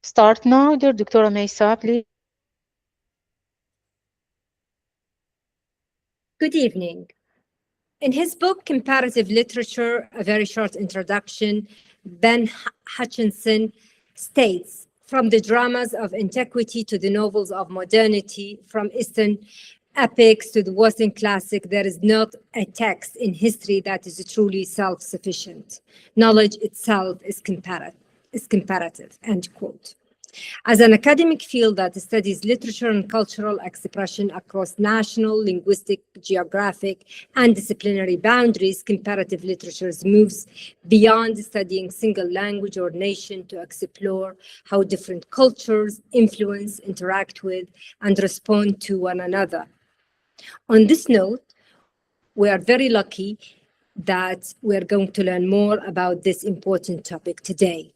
start now, dear Dr. Meisa, please. Good evening. In his book, Comparative Literature, A Very Short Introduction, Ben Hutchinson states, from the dramas of antiquity to the novels of modernity, from Eastern epics to the Western classic, there is not a text in history that is truly self-sufficient. Knowledge itself is comparative, end quote. As an academic field that studies literature and cultural expression across national, linguistic, geographic, and disciplinary boundaries, comparative literature moves beyond studying single language or nation to explore how different cultures influence, interact with, and respond to one another. On this note, we are very lucky that we're going to learn more about this important topic today.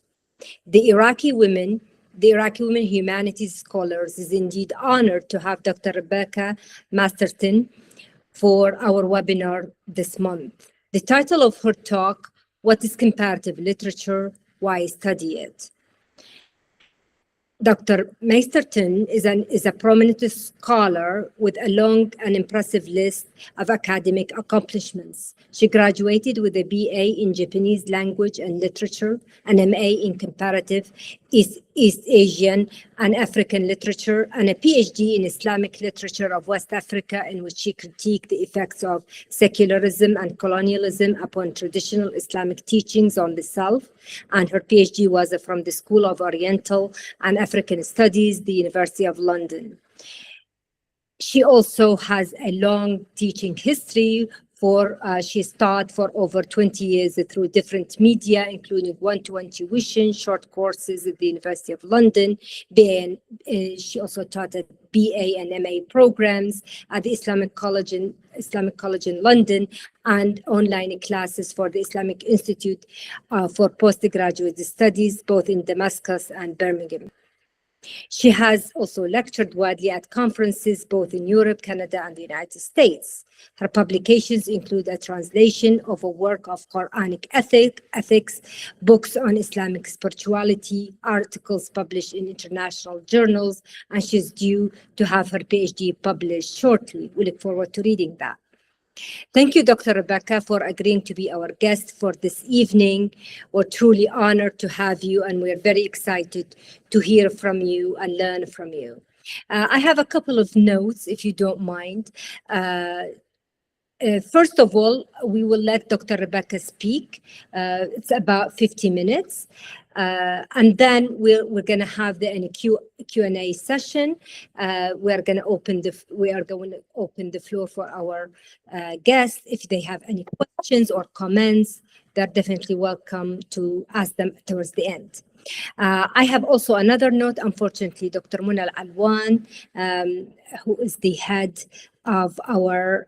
The Iraqi Women Humanities Scholars is indeed honored to have Dr. Rebecca Masterton for our webinar this month. The title of her talk, What is Comparative Literature? Why Study It? Dr. Masterton is a prominent scholar with a long and impressive list of academic accomplishments. She graduated with a BA in Japanese language and literature, an MA in comparative East Asian and African literature, and a PhD in Islamic literature of West Africa, in which she critiqued the effects of secularism and colonialism upon traditional Islamic teachings on the self. And her PhD was from the School of Oriental and African Studies, the University of London. She also has a long teaching history. She's taught for over 20 years through different media, including one-to-one tuition, short courses at the University of London. She also taught at BA and MA programs at the Islamic College in London, and online classes for the Islamic Institute for postgraduate studies, both in Damascus and Birmingham. She has also lectured widely at conferences both in Europe, Canada, and the United States. Her publications include a translation of a work of Quranic ethics, books on Islamic spirituality, articles published in international journals, and she's due to have her PhD published shortly. We look forward to reading that. Thank you, Dr. Rebecca, for agreeing to be our guest for this evening. We're truly honored to have you, and we're very excited to hear from you and learn from you. I have a couple of notes, if you don't mind. First of all, we will let Dr. Rebecca speak. It's about 50 minutes. And then we're going to have the Q&A session. We are going to open the floor for our guests. If they have any questions or comments, they're definitely welcome to ask them towards the end. I have also another note. Unfortunately, Dr. Muna Al-Alwan, who is the head of our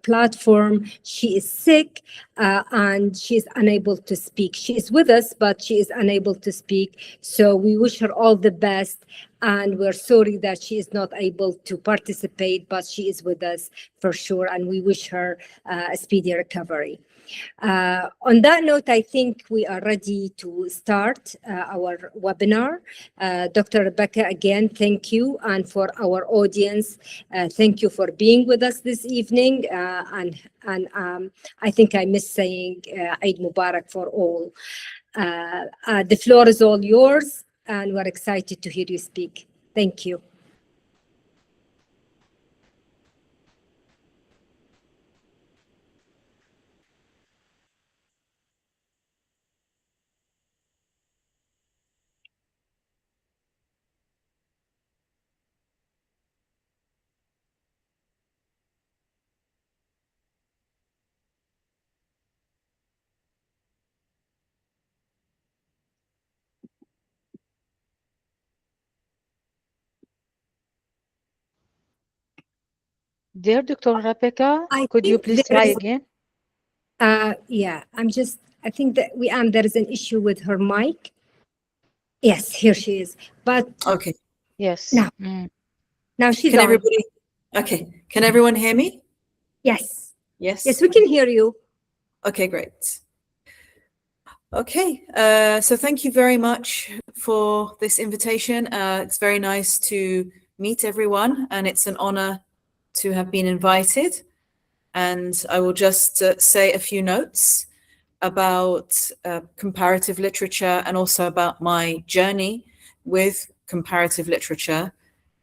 platform, she is sick and she is unable to speak. She is with us, but she is unable to speak. So we wish her all the best, and we're sorry that she is not able to participate, but she is with us for sure, and we wish her a speedy recovery. On that note, I think we are ready to start our webinar. Dr. Rebecca, again, thank you. And for our audience, thank you for being with us this evening. And I think I missed saying Eid Mubarak for all. The floor is all yours, and we're excited to hear you speak. Thank you. Dear Dr. Rebecca, could you please try again? Yeah, I think that there is an issue with her mic. Yes, here she is. But okay. Yes. Now she's Can on. everybody? Okay. Can everyone hear me? Yes. Yes. Yes, we can hear you. Okay, great. Okay, so thank you very much for this invitation. It's very nice to meet everyone, and it's an honor to have been invited. And I will just say a few notes about comparative literature and also about my journey with comparative literature,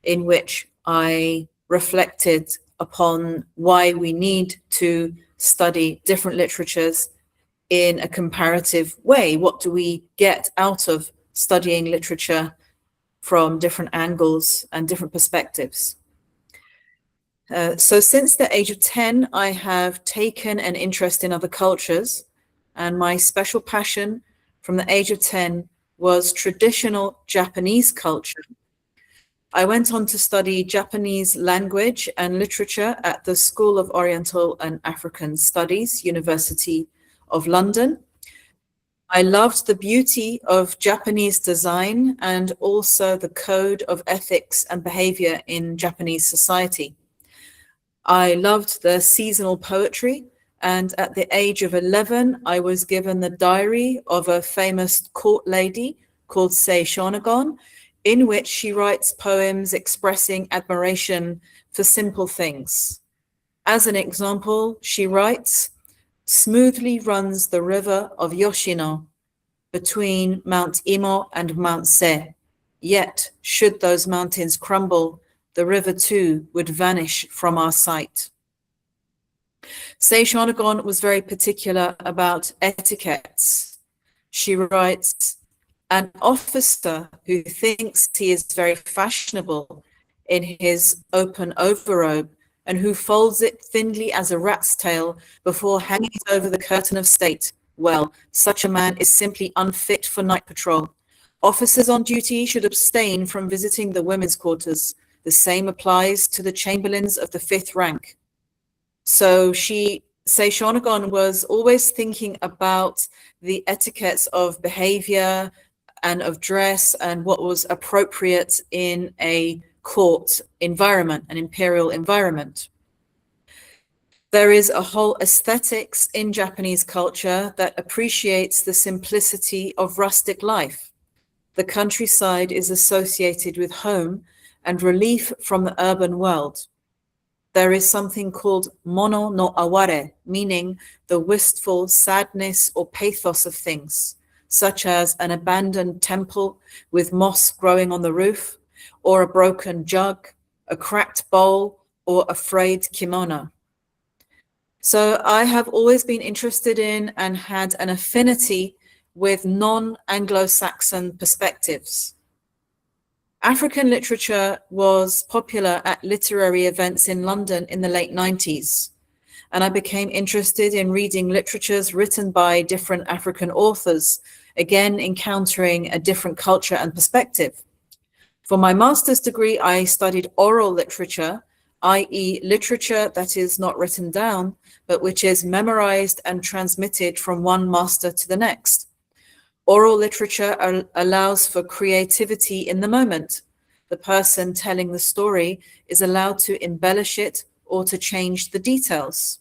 in which I reflected upon why we need to study different literatures in a comparative way. What do we get out of studying literature from different angles and different perspectives? So since the age of 10, I have taken an interest in other cultures, and my special passion from the age of 10 was traditional Japanese culture. I went on to study Japanese language and literature at the School of Oriental and African Studies, University of London. I loved the beauty of Japanese design and also the code of ethics and behavior in Japanese society. I loved the seasonal poetry, and at the age of 11, I was given the diary of a famous court lady called Sei Shonagon, in which she writes poems expressing admiration for simple things. As an example, she writes, "Smoothly runs the river of Yoshino between Mount Imo and Mount Se. Yet, should those mountains crumble, the river too would vanish from our sight." Sei Shonagon was very particular about etiquettes. She writes, "An officer who thinks he is very fashionable in his open overrobe and who folds it thinly as a rat's tail before hanging it over the curtain of state, well, such a man is simply unfit for night patrol. Officers on duty should abstain from visiting the women's quarters. The same applies to the chamberlains of the 5th rank." So Sei Shonagon was always thinking about the etiquettes of behavior and of dress and what was appropriate in a court environment, an imperial environment. There is a whole aesthetics in Japanese culture that appreciates the simplicity of rustic life. The countryside is associated with home and relief from the urban world. There is something called mono no aware, meaning the wistful sadness or pathos of things, such as an abandoned temple with moss growing on the roof, or a broken jug, a cracked bowl, or a frayed kimono. So I have always been interested in and had an affinity with non-Anglo-Saxon perspectives. African literature was popular at literary events in London in the late 90s, and I became interested in reading literatures written by different African authors, again encountering a different culture and perspective. For my master's degree, I studied oral literature, i.e. literature that is not written down, but which is memorized and transmitted from one master to the next. Oral literature allows for creativity in the moment. The person telling the story is allowed to embellish it or to change the details.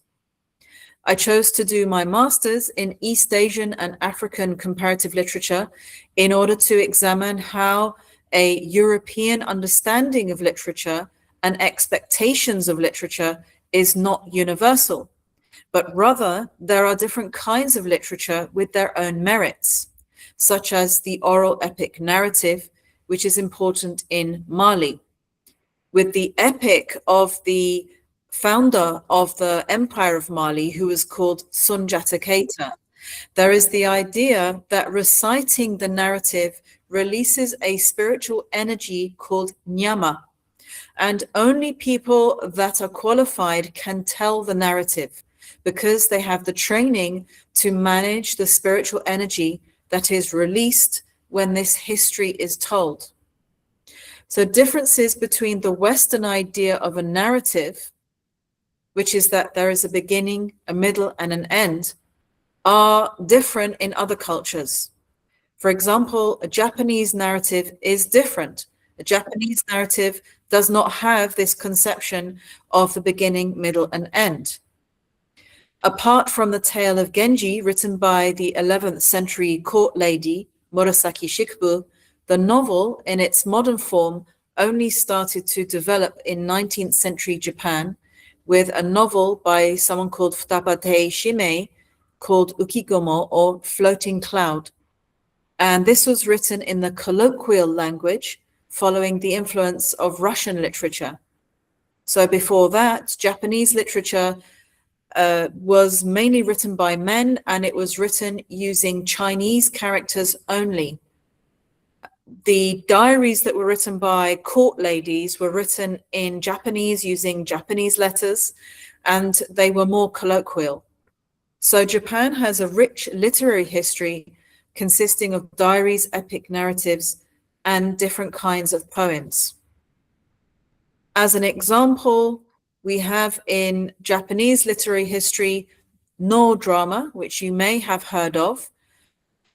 I chose to do my master's in East Asian and African comparative literature in order to examine how a European understanding of literature and expectations of literature is not universal, but rather there are different kinds of literature with their own merits, such as the oral epic narrative, which is important in Mali. With the epic of the founder of the Empire of Mali, who was called Sunjata Keita, there is the idea that reciting the narrative releases a spiritual energy called nyama, and only people that are qualified can tell the narrative because they have the training to manage the spiritual energy that is released when this history is told. So differences between the Western idea of a narrative, which is that there is a beginning, a middle, and an end, are different in other cultures. For example, a Japanese narrative is different. A Japanese narrative does not have this conception of the beginning, middle, and end. Apart from the tale of Genji, written by the 11th century court lady Murasaki Shikibu, the novel in its modern form only started to develop in 19th century Japan with a novel by someone called Futabate Shimei called Ukigomo, or Floating Cloud. And this was written in the colloquial language following the influence of Russian literature. So before that, Japanese literature was mainly written by men, and it was written using Chinese characters only. The diaries that were written by court ladies were written in Japanese using Japanese letters, and they were more colloquial. So Japan has a rich literary history consisting of diaries, epic narratives, and different kinds of poems. As an example, we have in Japanese literary history, no drama, which you may have heard of,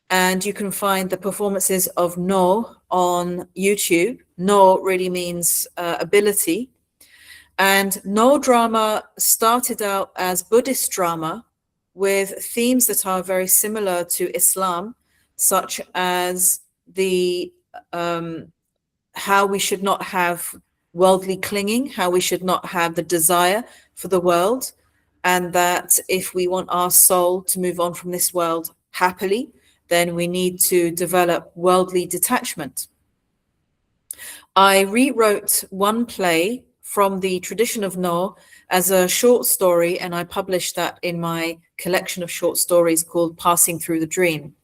and you can find the performances of no on YouTube. No really means ability. And no drama started out as Buddhist drama with themes that are very similar to Islam, such as the how we should not have worldly clinging, how we should not have the desire for the world, and that if we want our soul to move on from this world happily, then we need to develop worldly detachment. I rewrote one play from the tradition of No as a short story, and I published that in my collection of short stories called Passing Through the Dream.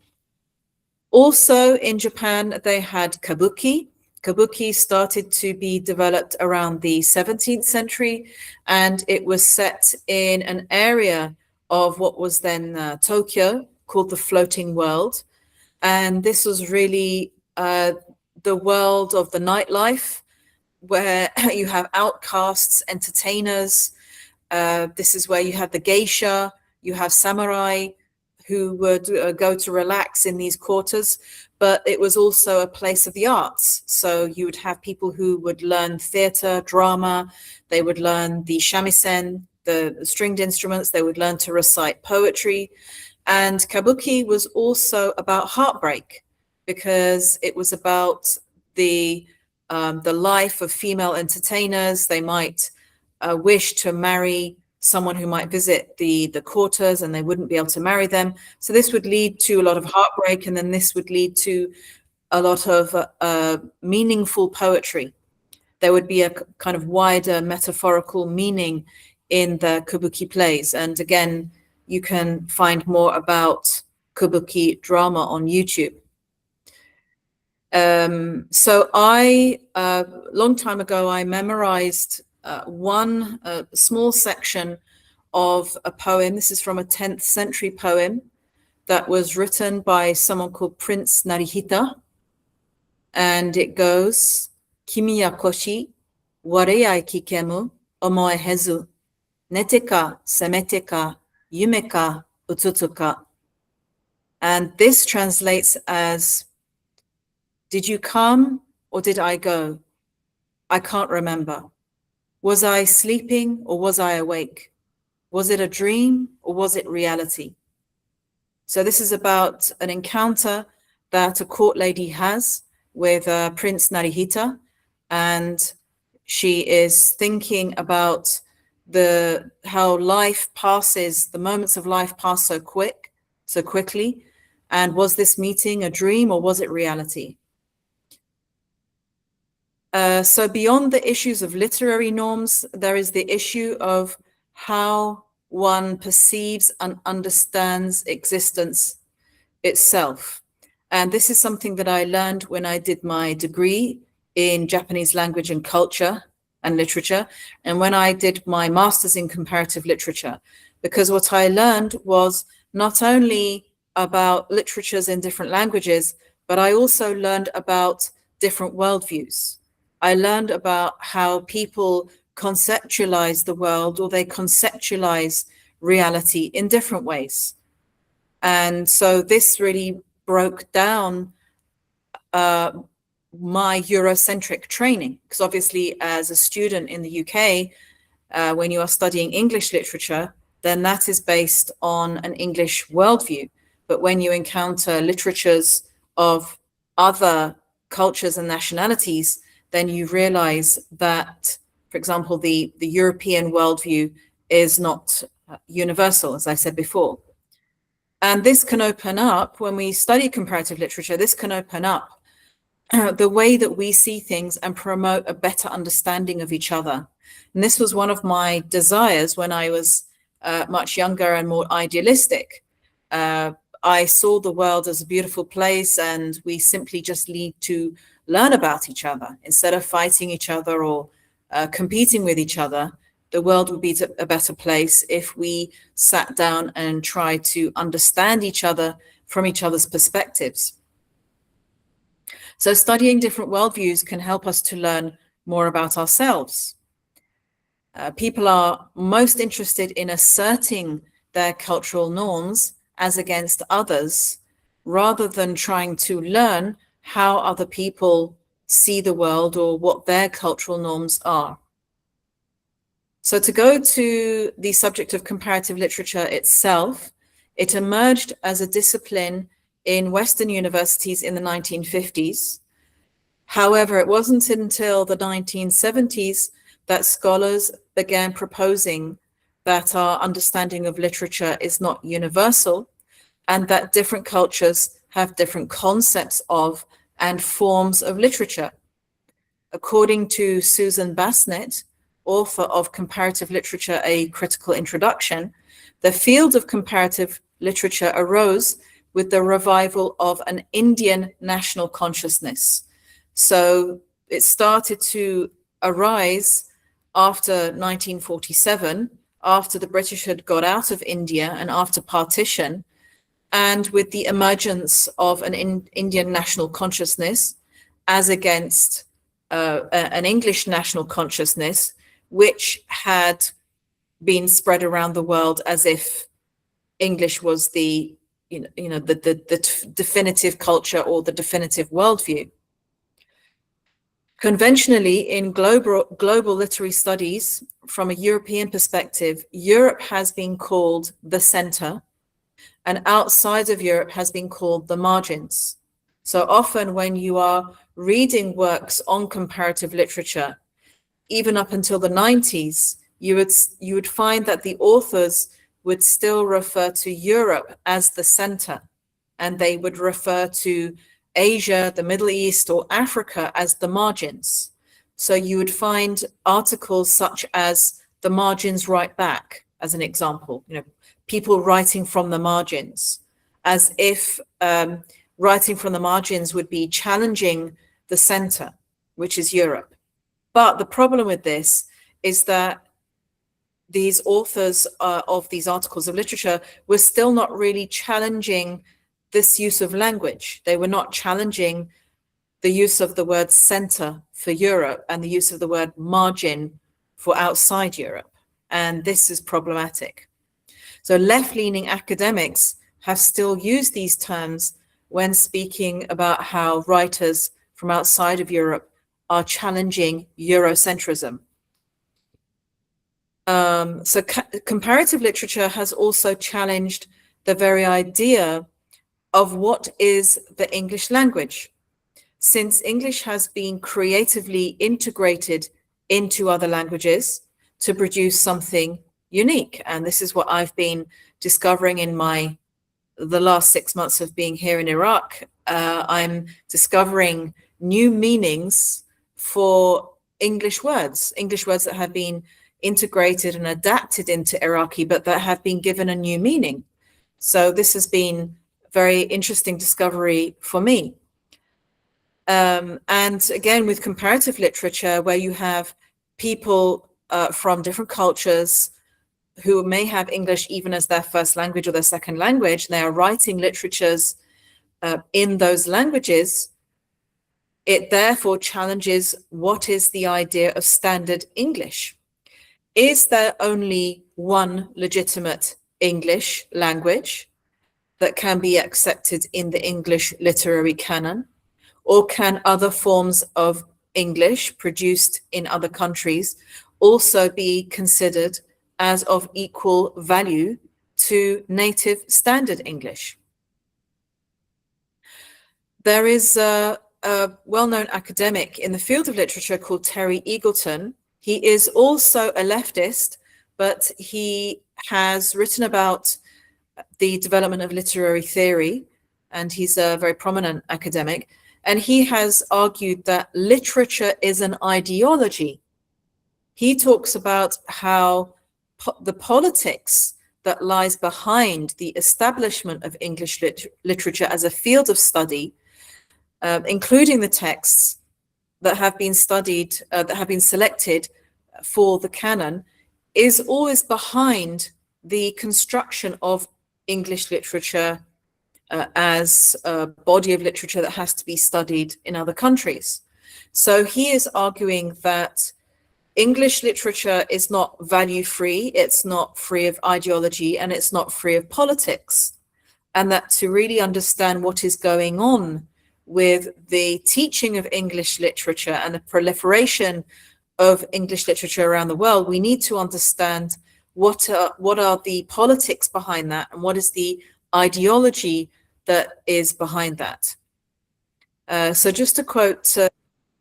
Also in Japan, they had kabuki. Kabuki started to be developed around the 17th century, and it was set in an area of what was then Tokyo, called the Floating World. And this was really the world of the nightlife, where you have outcasts, entertainers. This is where you have the geisha, you have samurai who would go to relax in these quarters, but it was also a place of the arts. So you would have people who would learn theater, drama, they would learn the shamisen, the stringed instruments, they would learn to recite poetry. And kabuki was also about heartbreak, because it was about the life of female entertainers. They might wish to marry someone who might visit the quarters, and they wouldn't be able to marry them. So this would lead to a lot of heartbreak, and then this would lead to a lot of meaningful poetry. There would be a kind of wider metaphorical meaning in the kabuki plays. And again, you can find more about kabuki drama on YouTube. So I, long time ago, I memorized one small section of a poem. This is from a 10th century poem that was written by someone called Prince Narihita. And it goes, Kimi ya koshi, ware ya kikemu, omoe hezu, nete ka, semete ka, yume ka, ututu ka. And this translates as, did you come or did I go? I can't remember. Was I sleeping or was I awake? Was it a dream or was it reality? So this is about an encounter that a court lady has with Prince Narihita, and she is thinking about how life passes, the moments of life pass so quickly, and was this meeting a dream or was it reality? So beyond the issues of literary norms, there is the issue of how one perceives and understands existence itself. And this is something that I learned when I did my degree in Japanese language and culture and literature, and when I did my master's in comparative literature, because what I learned was not only about literatures in different languages, but I also learned about different worldviews. I learned about how people conceptualize the world, or they conceptualize reality in different ways. And so this really broke down my Eurocentric training, because obviously as a student in the UK, when you are studying English literature, then that is based on an English worldview. But when you encounter literatures of other cultures and nationalities, then you realize that, for example, the European worldview is not universal, as I said before. And this can open up, when we study comparative literature, this can open up the way that we see things and promote a better understanding of each other. And this was one of my desires when I was much younger and more idealistic. I saw the world as a beautiful place, and we simply just need to learn about each other instead of fighting each other or competing with each other. The world would be a better place if we sat down and tried to understand each other from each other's perspectives. So studying different worldviews can help us to learn more about ourselves. People are most interested in asserting their cultural norms as against others, rather than trying to learn how other people see the world or what their cultural norms are. So to go to the subject of comparative literature itself, it emerged as a discipline in Western universities in the 1950s. However, it wasn't until the 1970s that scholars began proposing that our understanding of literature is not universal, and that different cultures have different concepts of and forms of literature. According to Susan Bassnett, author of Comparative Literature, A Critical Introduction, the field of comparative literature arose with the revival of an Indian national consciousness. So it started to arise after 1947, after the British had got out of India and after partition, and with the emergence of an Indian national consciousness as against an English national consciousness, which had been spread around the world as if English was the definitive culture or the definitive worldview. Conventionally, in global literary studies, from a European perspective, Europe has been called the center, and outside of Europe has been called the margins. So often when you are reading works on comparative literature, even up until the 90s, you would find that the authors would still refer to Europe as the center, and they would refer to Asia, the Middle East, or Africa as the margins. So you would find articles such as "The Margins Write Back," as an example, people writing from the margins, as if writing from the margins would be challenging the center, which is Europe. But the problem with this is that these authors of these articles of literature were still not really challenging this use of language. They were not challenging the use of the word center for Europe and the use of the word margin for outside Europe. And this is problematic. So left-leaning academics have still used these terms when speaking about how writers from outside of Europe are challenging Eurocentrism. So comparative literature has also challenged the very idea of what is the English language. Since English has been creatively integrated into other languages to produce something unique. And this is what I've been discovering in the last 6 months of being here in Iraq. I'm discovering new meanings for English words that have been integrated and adapted into Iraqi, but that have been given a new meaning. So this has been very interesting discovery for me. And again, with comparative literature, where you have people from different cultures who may have English even as their first language or their second language, they are writing literatures in those languages, it therefore challenges what is the idea of standard English. Is there only one legitimate English language that can be accepted in the English literary canon? Or can other forms of English produced in other countries also be considered as of equal value to native standard English. There is a well-known academic in the field of literature called Terry Eagleton. He is also a leftist, but he has written about the development of literary theory, and he's a very prominent academic. And he has argued that literature is an ideology. He talks about how the politics that lies behind the establishment of English literature as a field of study, including the texts that have been studied, that have been selected for the canon, is always behind the construction of English literature as a body of literature that has to be studied in other countries. So he is arguing that English literature is not value-free, it's not free of ideology, and it's not free of politics. And that to really understand what is going on with the teaching of English literature and the proliferation of English literature around the world, we need to understand what are the politics behind that, and what is the ideology that is behind that. So just to quote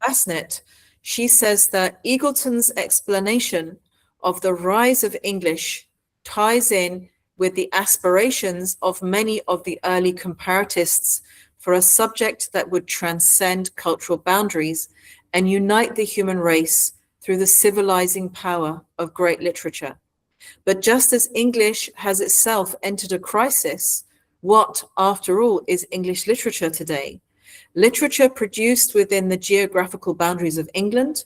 Bassnett, she says that Eagleton's explanation of the rise of English ties in with the aspirations of many of the early comparatists for a subject that would transcend cultural boundaries and unite the human race through the civilizing power of great literature. But just as English has itself entered a crisis, what, after all, is English literature today? Literature produced within the geographical boundaries of England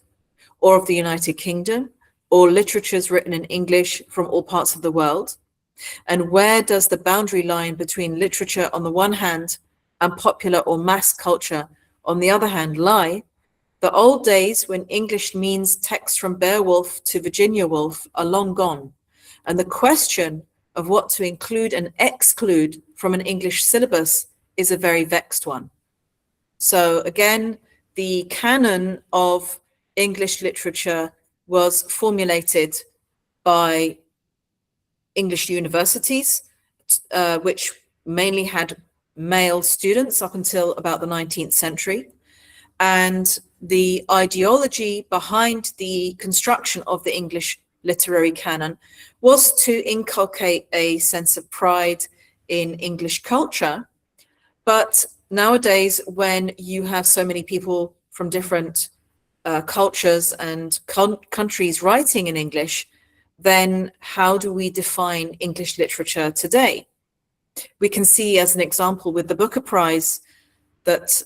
or of the United Kingdom, or literatures written in English from all parts of the world? And where does the boundary line between literature on the one hand and popular or mass culture on the other hand lie? The old days when English means text from Beowulf to Virginia Woolf are long gone, and the question of what to include and exclude from an English syllabus is a very vexed one. So again, the canon of English literature was formulated by English universities, which mainly had male students up until about the 19th century. And the ideology behind the construction of the English literary canon was to inculcate a sense of pride in English culture. But nowadays, when you have so many people from different cultures and countries writing in English, then how do we define English literature today? We can see as an example with the Booker Prize that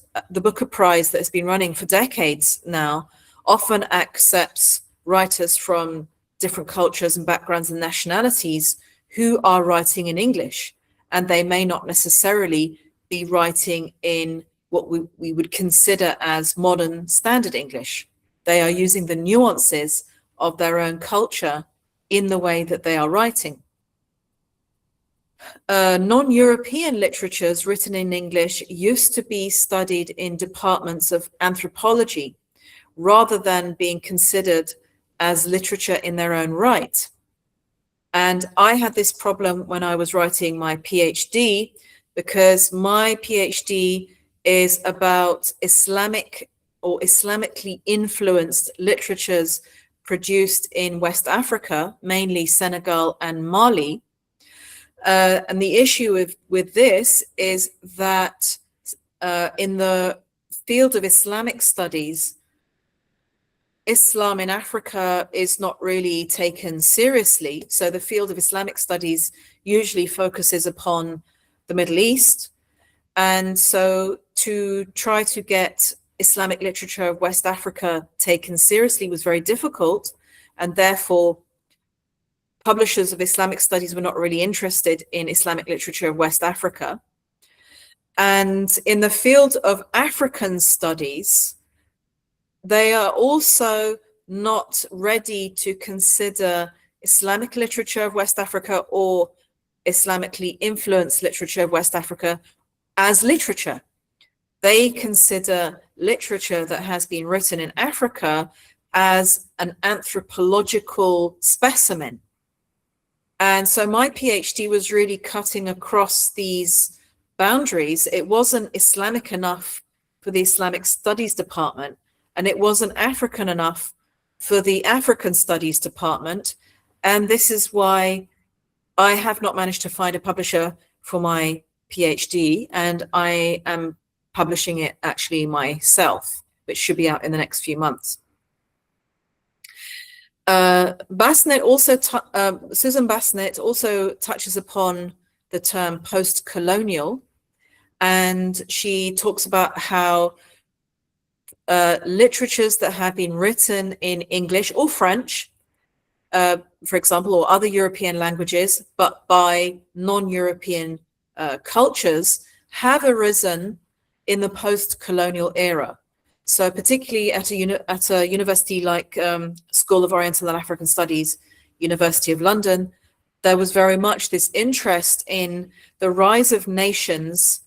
has been running for decades now often accepts writers from different cultures and backgrounds and nationalities who are writing in English, and they may not necessarily be writing in what we would consider as modern standard English. They are using the nuances of their own culture in the way that they are writing. Non-European literatures written in English used to be studied in departments of anthropology rather than being considered as literature in their own right. And I had this problem when I was writing my PhD, because my PhD is about Islamic or Islamically influenced literatures produced in West Africa, mainly Senegal and Mali. And the issue with this is that in the field of Islamic studies, Islam in Africa is not really taken seriously. So the field of Islamic studies usually focuses upon the Middle East. And so to try to get Islamic literature of West Africa taken seriously was very difficult, and therefore publishers of Islamic studies were not really interested in Islamic literature of West Africa. And in the field of African studies, they are also not ready to consider Islamic literature of West Africa or Islamically influenced literature of West Africa as literature. They consider literature that has been written in Africa as an anthropological specimen. And so my PhD was really cutting across these boundaries. It wasn't Islamic enough for the Islamic Studies department, and it wasn't African enough for the African Studies department. And this is why I have not managed to find a publisher for my PhD, and I am publishing it actually myself, which should be out in the next few months. Susan Bassnett also touches upon the term post-colonial, and she talks about how literatures that have been written in English or French, for example, or other European languages, but by non-European cultures, have arisen in the post-colonial era. So particularly at a university like School of Oriental and African Studies, University of London, there was very much this interest in the rise of nations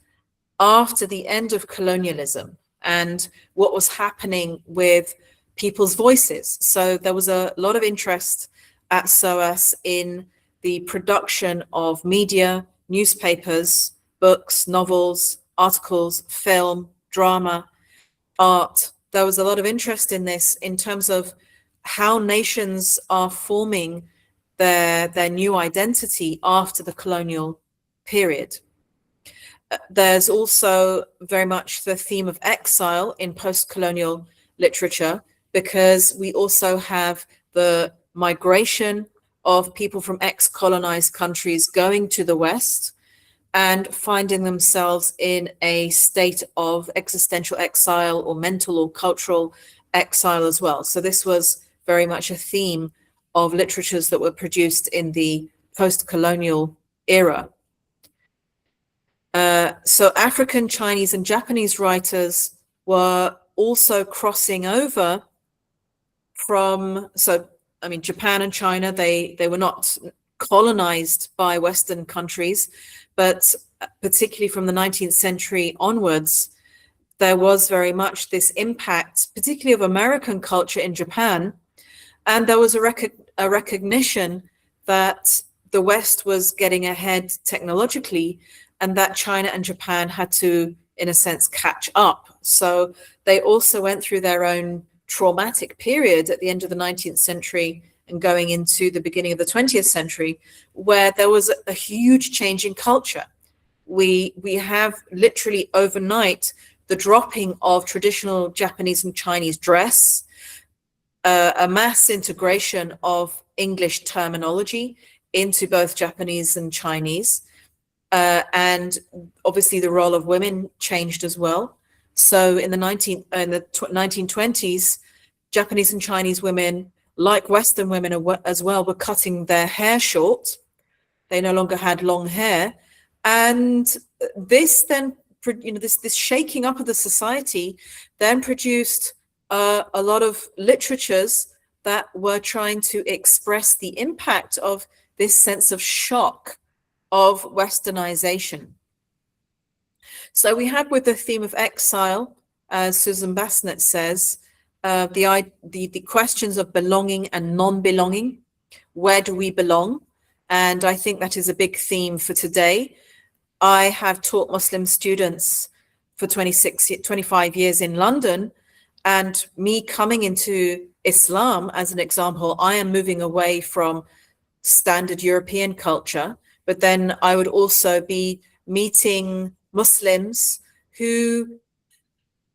after the end of colonialism and what was happening with people's voices. So there was a lot of interest at SOAS in the production of media, newspapers, books, novels, articles, film, drama, art. There was a lot of interest in this in terms of how nations are forming their new identity after the colonial period. There's also very much the theme of exile in post-colonial literature, because we also have the migration of people from ex-colonized countries going to the West and finding themselves in a state of existential exile or mental or cultural exile as well. So this was very much a theme of literatures that were produced in the post-colonial era. So African, Chinese, and Japanese writers were also crossing over from, Japan and China, they were not colonized by Western countries, but particularly from the 19th century onwards, there was very much this impact, particularly of American culture in Japan. And there was a recognition that the West was getting ahead technologically, and that China and Japan had to, in a sense, catch up. So they also went through their own traumatic period at the end of the 19th century and going into the beginning of the 20th century, where there was a huge change in culture. We have literally overnight the dropping of traditional Japanese and Chinese dress, a mass integration of English terminology into both Japanese and Chinese. And obviously the role of women changed as well. So in the 1920s, Japanese and Chinese women, like Western women as well, were cutting their hair short. They no longer had long hair. And this then, this shaking up of the society then produced a lot of literatures that were trying to express the impact of this sense of shock of Westernization. So we have, with the theme of exile, as Susan Bassnett says, the questions of belonging and non-belonging. Where do we belong? And I think that is a big theme for today. I have taught Muslim students for 25 years in London, and me coming into Islam, as an example, I am moving away from standard European culture, but then I would also be meeting Muslims who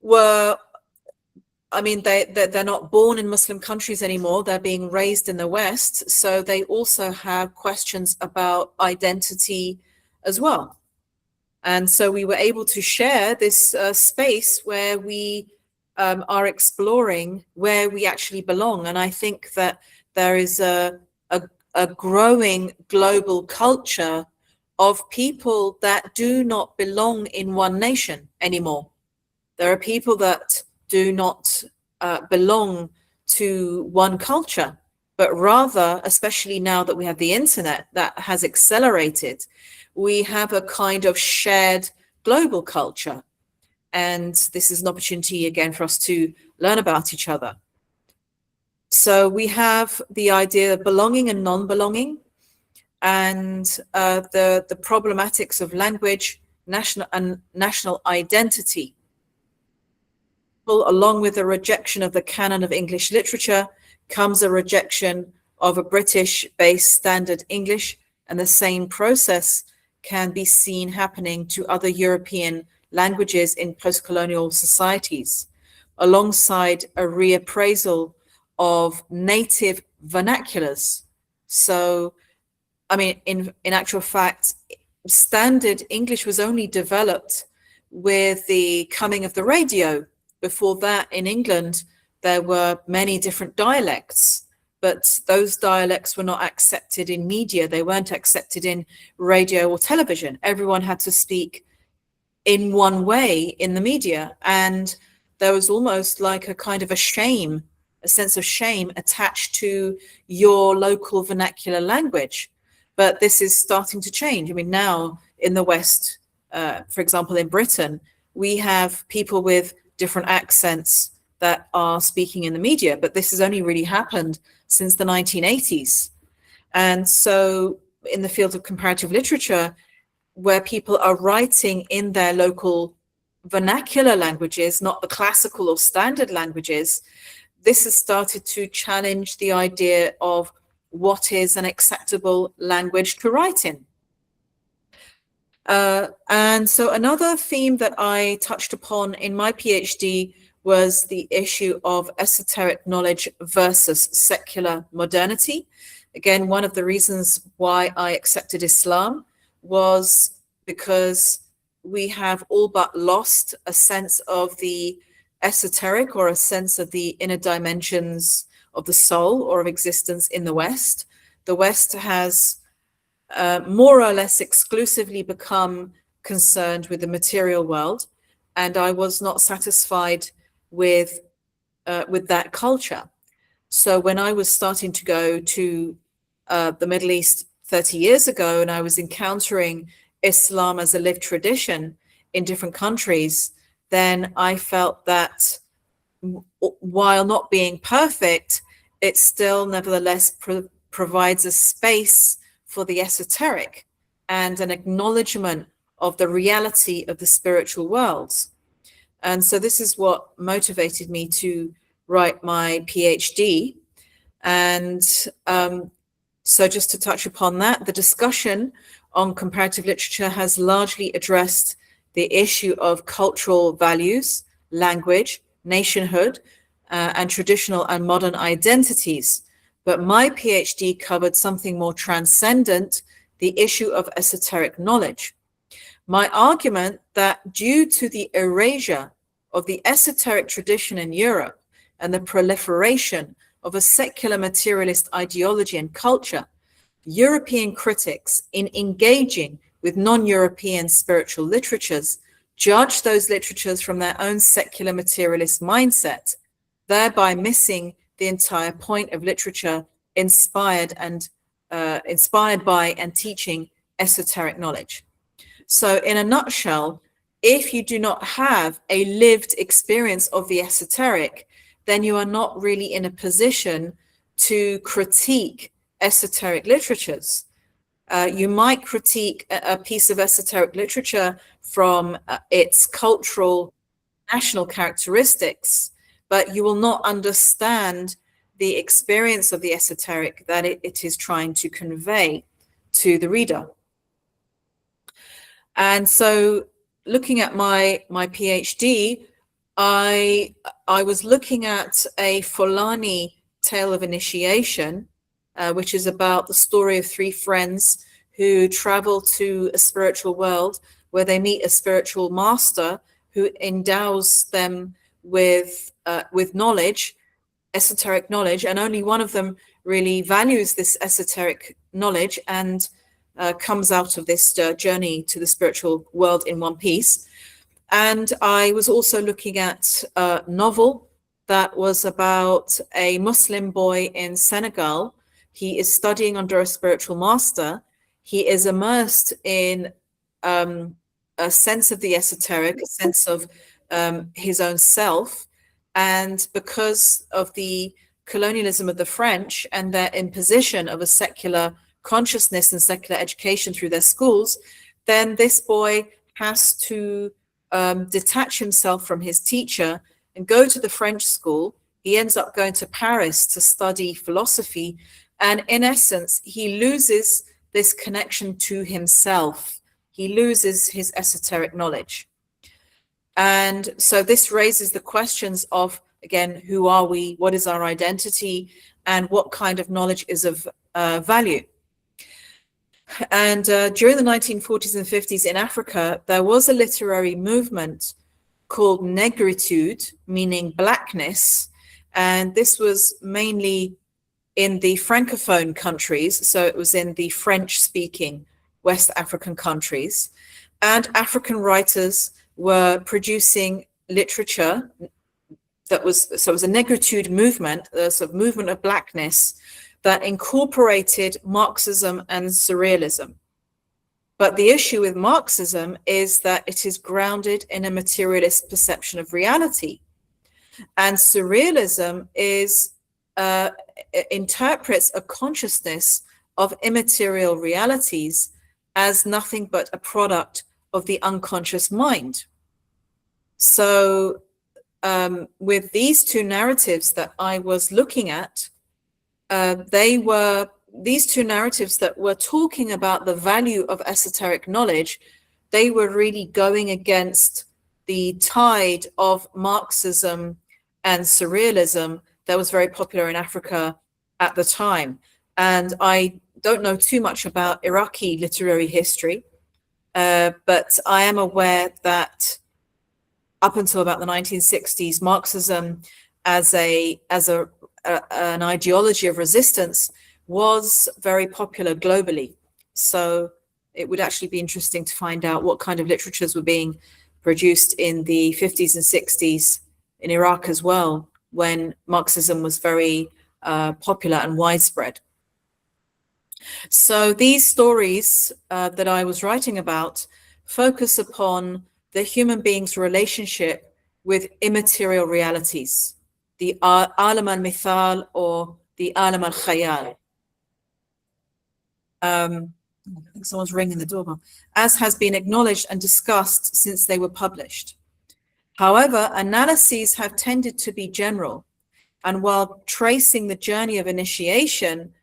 were, they're not born in Muslim countries anymore, they're being raised in the West, so they also have questions about identity as well. And so we were able to share this space where we are exploring where we actually belong. And I think that there is a growing global culture of people that do not belong in one nation anymore. There are people that do not belong to one culture, but rather, especially now that we have the internet that has accelerated, we have a kind of shared global culture. And this is an opportunity again for us to learn about each other. So we have the idea of belonging and non-belonging. and the problematics of language, national identity. Along with the rejection of the canon of English literature comes a rejection of a British-based standard English, and the same process can be seen happening to other European languages in post-colonial societies, alongside a reappraisal of native vernaculars. So, I mean, in actual fact, standard English was only developed with the coming of the radio. Before that, in England, there were many different dialects, but those dialects were not accepted in media. They weren't accepted in radio or television. Everyone had to speak in one way in the media. And there was almost like a kind of a shame, a sense of shame attached to your local vernacular language. But this is starting to change. I mean, now in the West, for example, in Britain, we have people with different accents that are speaking in the media, but this has only really happened since the 1980s. And so in the field of comparative literature, where people are writing in their local vernacular languages, not the classical or standard languages, this has started to challenge the idea of what is an acceptable language to write in. And so another theme that I touched upon in my PhD was the issue of esoteric knowledge versus secular modernity. Again, one of the reasons why I accepted Islam was because we have all but lost a sense of the esoteric, or a sense of the inner dimensions of the soul or of existence in the West. The West has more or less exclusively become concerned with the material world, and I was not satisfied with that culture. So when I was starting to go to the Middle East 30 years ago, and I was encountering Islam as a lived tradition in different countries, then I felt that while not being perfect, it still nevertheless provides a space for the esoteric and an acknowledgement of the reality of the spiritual worlds. And so this is what motivated me to write my PhD. And so just to touch upon that, the discussion on comparative literature has largely addressed the issue of cultural values, language, nationhood, and traditional and modern identities. But my PhD covered something more transcendent, the issue of esoteric knowledge. My argument that due to the erasure of the esoteric tradition in Europe and the proliferation of a secular materialist ideology and culture, European critics, in engaging with non-European spiritual literatures, judge those literatures from their own secular materialist mindset, thereby missing the entire point of literature inspired by and teaching esoteric knowledge. So in a nutshell, if you do not have a lived experience of the esoteric, then you are not really in a position to critique esoteric literatures. You might critique a piece of esoteric literature from its cultural, national characteristics, but you will not understand the experience of the esoteric that it is trying to convey to the reader. And so looking at my PhD, I was looking at a Fulani tale of initiation, which is about the story of three friends who travel to a spiritual world where they meet a spiritual master who endows them with knowledge, esoteric knowledge, and only one of them really values this esoteric knowledge and comes out of this journey to the spiritual world in one piece. And I was also looking at a novel that was about a Muslim boy in Senegal. He is studying under a spiritual master. He is immersed in a sense of the esoteric, a sense of his own self. And because of the colonialism of the French and their imposition of a secular consciousness and secular education through their schools, then this boy has to detach himself from his teacher and go to the French school. He ends up going to Paris to study philosophy. And in essence, he loses this connection to himself. He loses his esoteric knowledge. And so this raises the questions of, again, who are we? What is our identity? And what kind of knowledge is of value? And during the 1940s and 50s in Africa, there was a literary movement called negritude, meaning blackness. And this was mainly in the Francophone countries. So it was in the French-speaking West African countries. And African writers were producing literature that was, so it was a negritude movement, a sort of movement of blackness that incorporated Marxism and surrealism. But the issue with Marxism is that it is grounded in a materialist perception of reality. And surrealism is interprets a consciousness of immaterial realities as nothing but a product of the unconscious mind. So with these two narratives that I was looking at, these two narratives that were talking about the value of esoteric knowledge, they were really going against the tide of Marxism and surrealism that was very popular in Africa at the time. And I don't know too much about Iraqi literary history, but I am aware that up until about the 1960s, Marxism as an ideology of resistance was very popular globally. So it would actually be interesting to find out what kind of literatures were being produced in the 50s and 60s in Iraq as well, when Marxism was very popular and widespread. So these stories that I was writing about focus upon the human being's relationship with immaterial realities, the alam al-mithal or the alam al-khayal. I think someone's ringing the doorbell, as has been acknowledged and discussed since they were published. However, analyses have tended to be general, and while tracing the journey of initiation,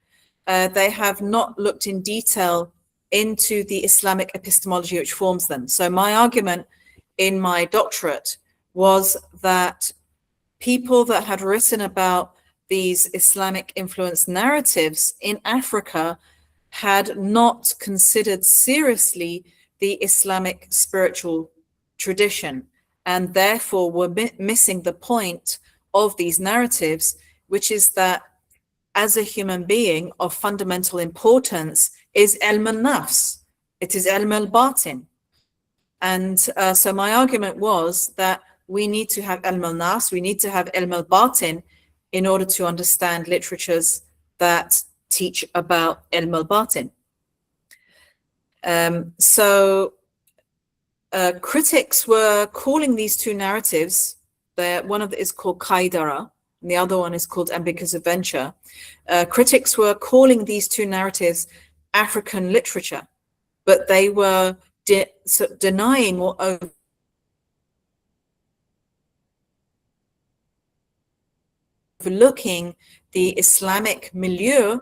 they have not looked in detail into the Islamic epistemology which forms them. So my argument in my doctorate was that people that had written about these Islamic influenced narratives in Africa had not considered seriously the Islamic spiritual tradition, and therefore were missing the point of these narratives, which is that as a human being of fundamental importance is ilm al-nafs, it is ilm al-batin. And so my argument was that we need to have ilm al-nafs, we need to have ilm al-batin in order to understand literatures that teach about ilm al-batin. Critics were calling these two narratives, one of them is called Kaidara, and the other one is called Ambiguous Adventure. Critics were calling these two narratives African literature, but they were denying or overlooking the Islamic milieu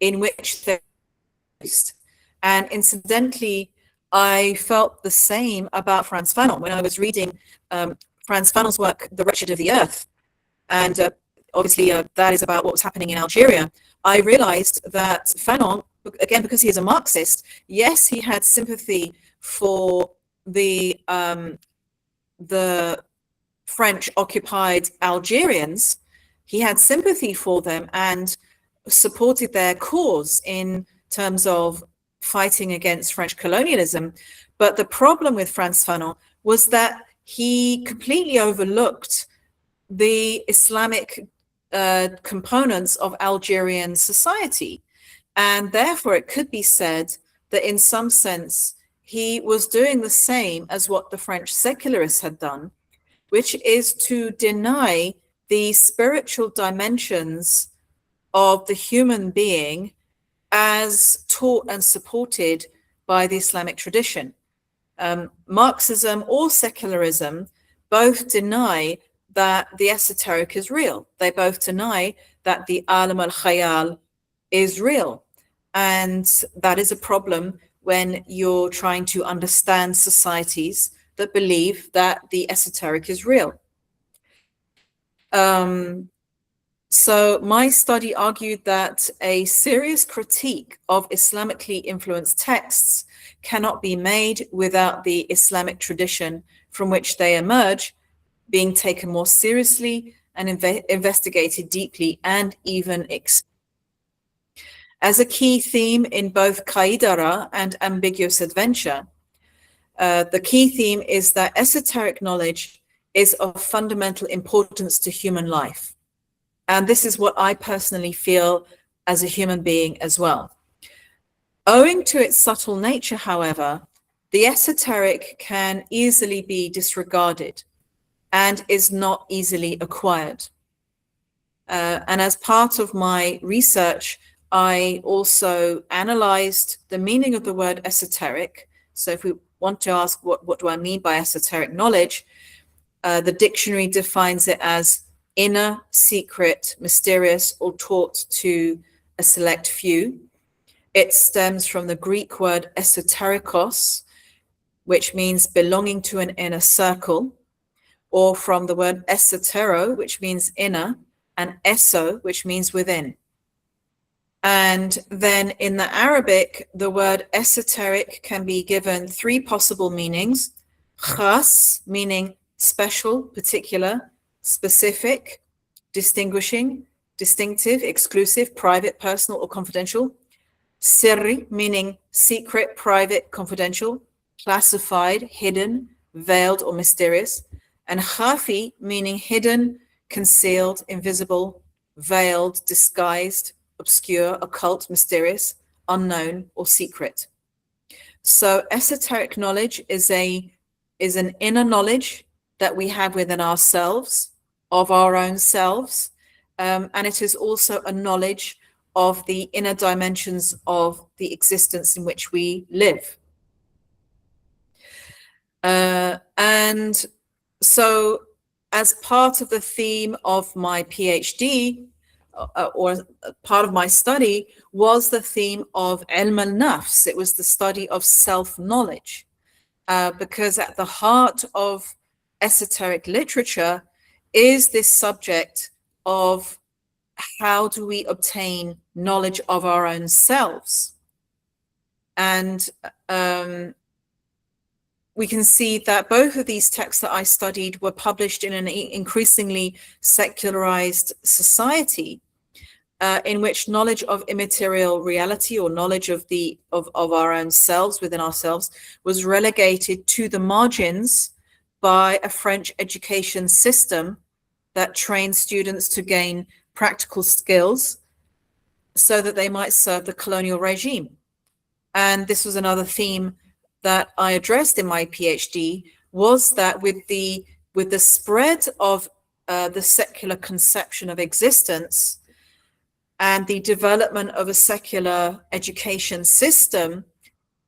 in which they're based. And incidentally, I felt the same about Frantz Fanon when I was reading Frantz Fanon's work, The Wretched of the Earth. And obviously that is about what was happening in Algeria. I realized that Fanon, again, because he is a Marxist, yes, he had sympathy for the French occupied Algerians. He had sympathy for them and supported their cause in terms of fighting against French colonialism. But the problem with Frantz Fanon was that he completely overlooked the Islamic components of Algerian society. And therefore, it could be said that in some sense, he was doing the same as what the French secularists had done, which is to deny the spiritual dimensions of the human being as taught and supported by the Islamic tradition. Marxism or secularism both deny that the esoteric is real. They both deny that the alam al-khayal is real. And that is a problem when you're trying to understand societies that believe that the esoteric is real. So my study argued that a serious critique of Islamically influenced texts cannot be made without the Islamic tradition from which they emerge being taken more seriously and investigated deeply and even as a key theme in both Kaidara and Ambiguous Adventure. The key theme is that esoteric knowledge is of fundamental importance to human life. And this is what I personally feel as a human being as well. Owing to its subtle nature, however, the esoteric can easily be disregarded and is not easily acquired. And as part of my research, I also analyzed the meaning of the word esoteric. So if we want to ask what do I mean by esoteric knowledge, the dictionary defines it as inner, secret, mysterious, or taught to a select few. It stems from the Greek word esoterikos, which means belonging to an inner circle, or from the word esotero, which means inner, and eso, which means within. And then in the Arabic, the word esoteric can be given three possible meanings. Khas, meaning special, particular, specific, distinguishing, distinctive, exclusive, private, personal, or confidential. Sirri, meaning secret, private, confidential, classified, hidden, veiled, or mysterious. And khafi, meaning hidden, concealed, invisible, veiled, disguised, obscure, occult, mysterious, unknown, or secret. So esoteric knowledge is an inner knowledge that we have within ourselves, of our own selves, and it is also a knowledge of the inner dimensions of the existence in which we live. And so as part of the theme of my PhD, or part of my study, was the theme of ilm al-nafs. It was the study of self-knowledge, because at the heart of esoteric literature is this subject of how do we obtain knowledge of our own selves. And we can see that both of these texts that I studied were published in an increasingly secularized society, in which knowledge of immaterial reality, or knowledge of our own selves within ourselves, was relegated to the margins by a French education system that trained students to gain practical skills so that they might serve the colonial regime. And this was another theme that I addressed in my PhD, was that with the spread of the secular conception of existence and the development of a secular education system,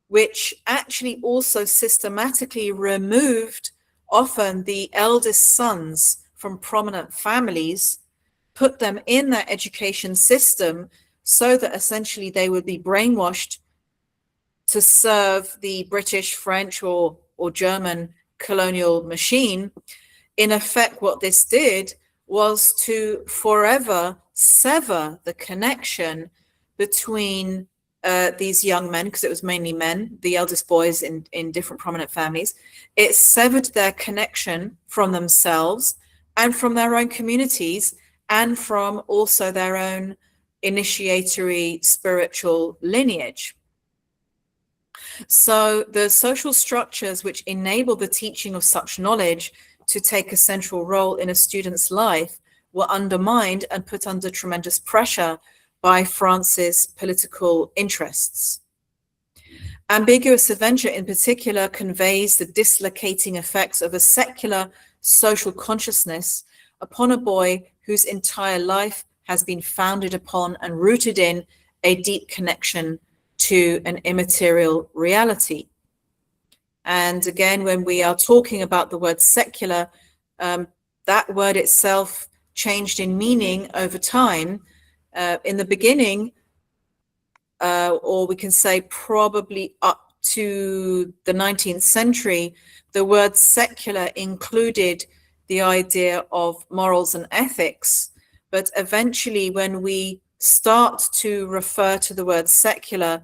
which actually also systematically removed often the eldest sons from prominent families, put them in that education system so that essentially they would be brainwashed to serve the British, French, or German colonial machine. In effect, what this did was to forever sever the connection between these young men, because it was mainly men, the eldest boys in different prominent families. It severed their connection from themselves and from their own communities, and from also their own initiatory spiritual lineage. So the social structures which enable the teaching of such knowledge to take a central role in a student's life were undermined and put under tremendous pressure by France's political interests. Ambiguous Adventure in particular conveys the dislocating effects of a secular social consciousness upon a boy whose entire life has been founded upon and rooted in a deep connection to an immaterial reality. And again, when we are talking about the word secular, that word itself changed in meaning over time. In the beginning, or we can say probably up to the 19th century, the word secular included the idea of morals and ethics. But eventually, when we start to refer to the word secular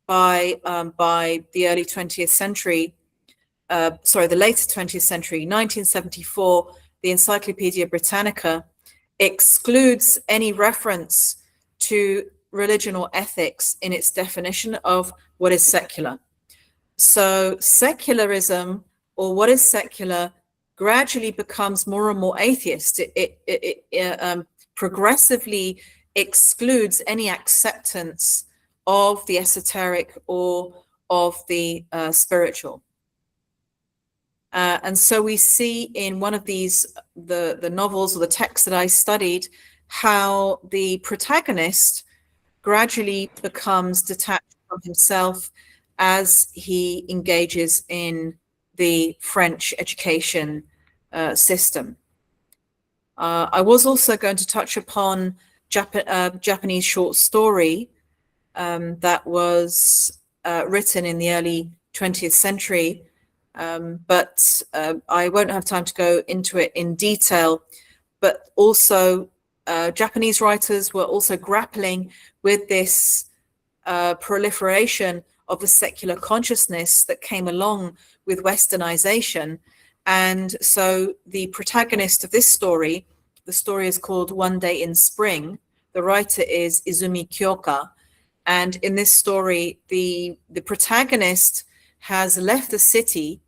by the early 20th century, the later 20th century, 1974, the Encyclopedia Britannica excludes any reference to religion or ethics in its definition of what is secular. So secularism, or what is secular, gradually becomes more and more atheist. It progressively excludes any acceptance of the esoteric or of the spiritual. And so we see in one of these, the novels or the texts that I studied, how the protagonist gradually becomes detached from himself as he engages in the French education system. I was also going to touch upon Japanese short story that was written in the early 20th century, but I won't have time to go into it in detail. But also Japanese writers were also grappling with this proliferation of the secular consciousness that came along with Westernization. And so the protagonist of this story, the story is called One Day in Spring. The writer is Izumi Kyoka. And in this story, the protagonist has left the city.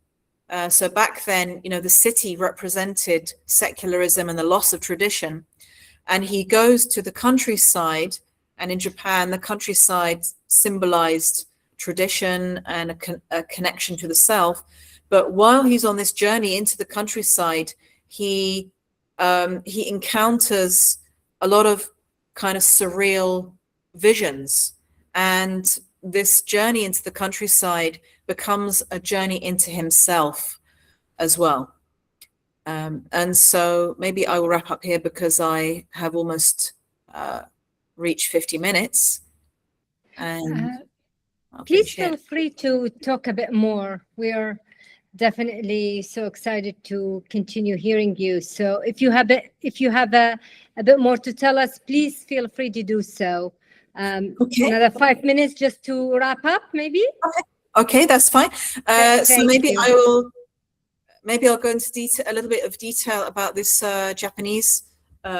So back then, the city represented secularism and the loss of tradition. And he goes to the countryside. And in Japan, the countryside symbolized tradition and a connection to the self. But while he's on this journey into the countryside, he encounters a lot of kind of surreal visions. And this journey into the countryside becomes a journey into himself as well. And so maybe I will wrap up here because I have almost reached 50 minutes. And please feel free to talk a bit more. We are definitely so excited to continue hearing you. So if you have a bit more to tell us, please feel free to do so. Okay. Another 5 minutes just to wrap up, maybe. Okay, that's fine. So maybe you. I'll go into a little bit of detail about this Japanese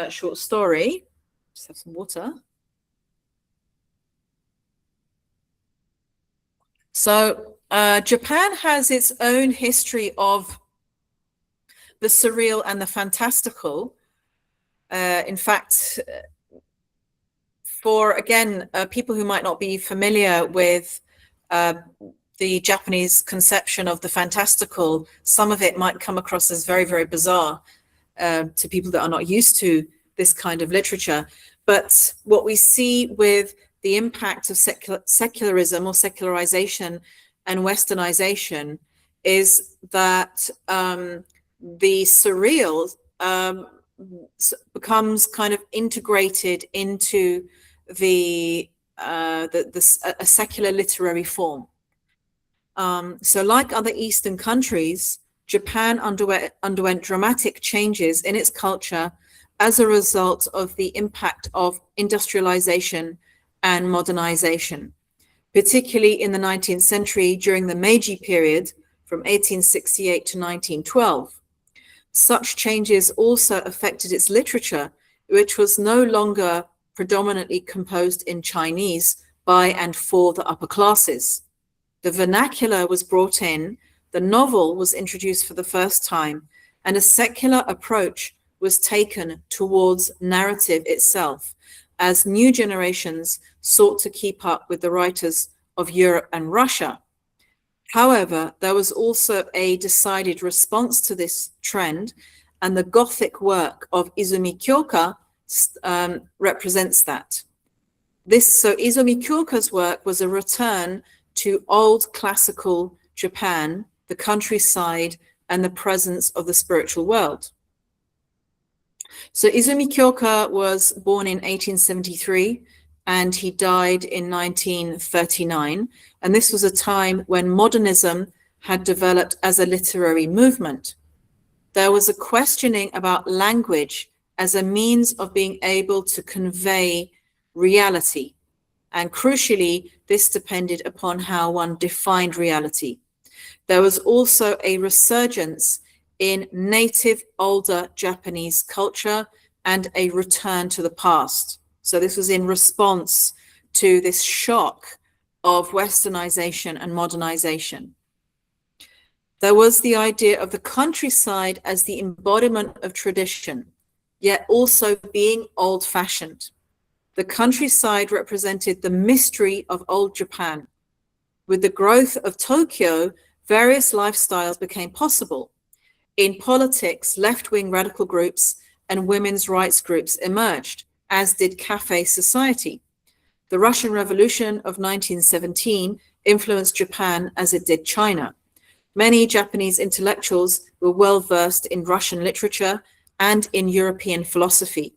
short story. Just have some water. So Japan has its own history of the surreal and the fantastical. In fact, for, again, people who might not be familiar with the Japanese conception of the fantastical, some of it might come across as very, very bizarre to people that are not used to this kind of literature. But what we see with the impact of secularism or secularization and Westernization is that the surreal becomes kind of integrated into a secular literary form. So like other Eastern countries, Japan underwent dramatic changes in its culture as a result of the impact of industrialization and modernization, particularly in the 19th century during the Meiji period from 1868 to 1912. Such changes also affected its literature, which was no longer predominantly composed in Chinese by and for the upper classes. The vernacular was brought in, the novel was introduced for the first time, and a secular approach was taken towards narrative itself, as new generations sought to keep up with the writers of Europe and Russia. However, there was also a decided response to this trend, and the Gothic work of Izumi Kyoka represents that. So Izumi Kyoka's work was a return to old classical Japan, the countryside, and the presence of the spiritual world. So Izumi Kyoka was born in 1873 and he died in 1939. And this was a time when modernism had developed as a literary movement. There was a questioning about language as a means of being able to convey reality. And crucially, this depended upon how one defined reality. There was also a resurgence in native older Japanese culture and a return to the past. So this was in response to this shock of westernization and modernization. There was the idea of the countryside as the embodiment of tradition, yet also being old-fashioned. The countryside represented the mystery of old Japan. With the growth of Tokyo, various lifestyles became possible. In politics, left-wing radical groups and women's rights groups emerged, as did cafe society. The Russian Revolution of 1917 influenced Japan as it did China. Many Japanese intellectuals were well versed in Russian literature and in European philosophy.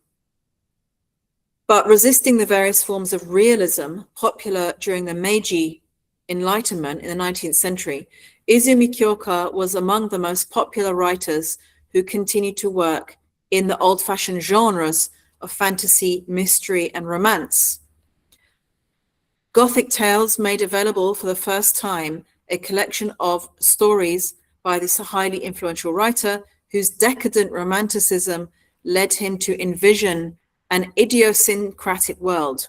But resisting the various forms of realism popular during the Meiji Enlightenment in the 19th century, Izumi Kyoka was among the most popular writers who continued to work in the old-fashioned genres of fantasy, mystery, and romance. Gothic Tales made available for the first time a collection of stories by this highly influential writer whose decadent romanticism led him to envision an idiosyncratic world,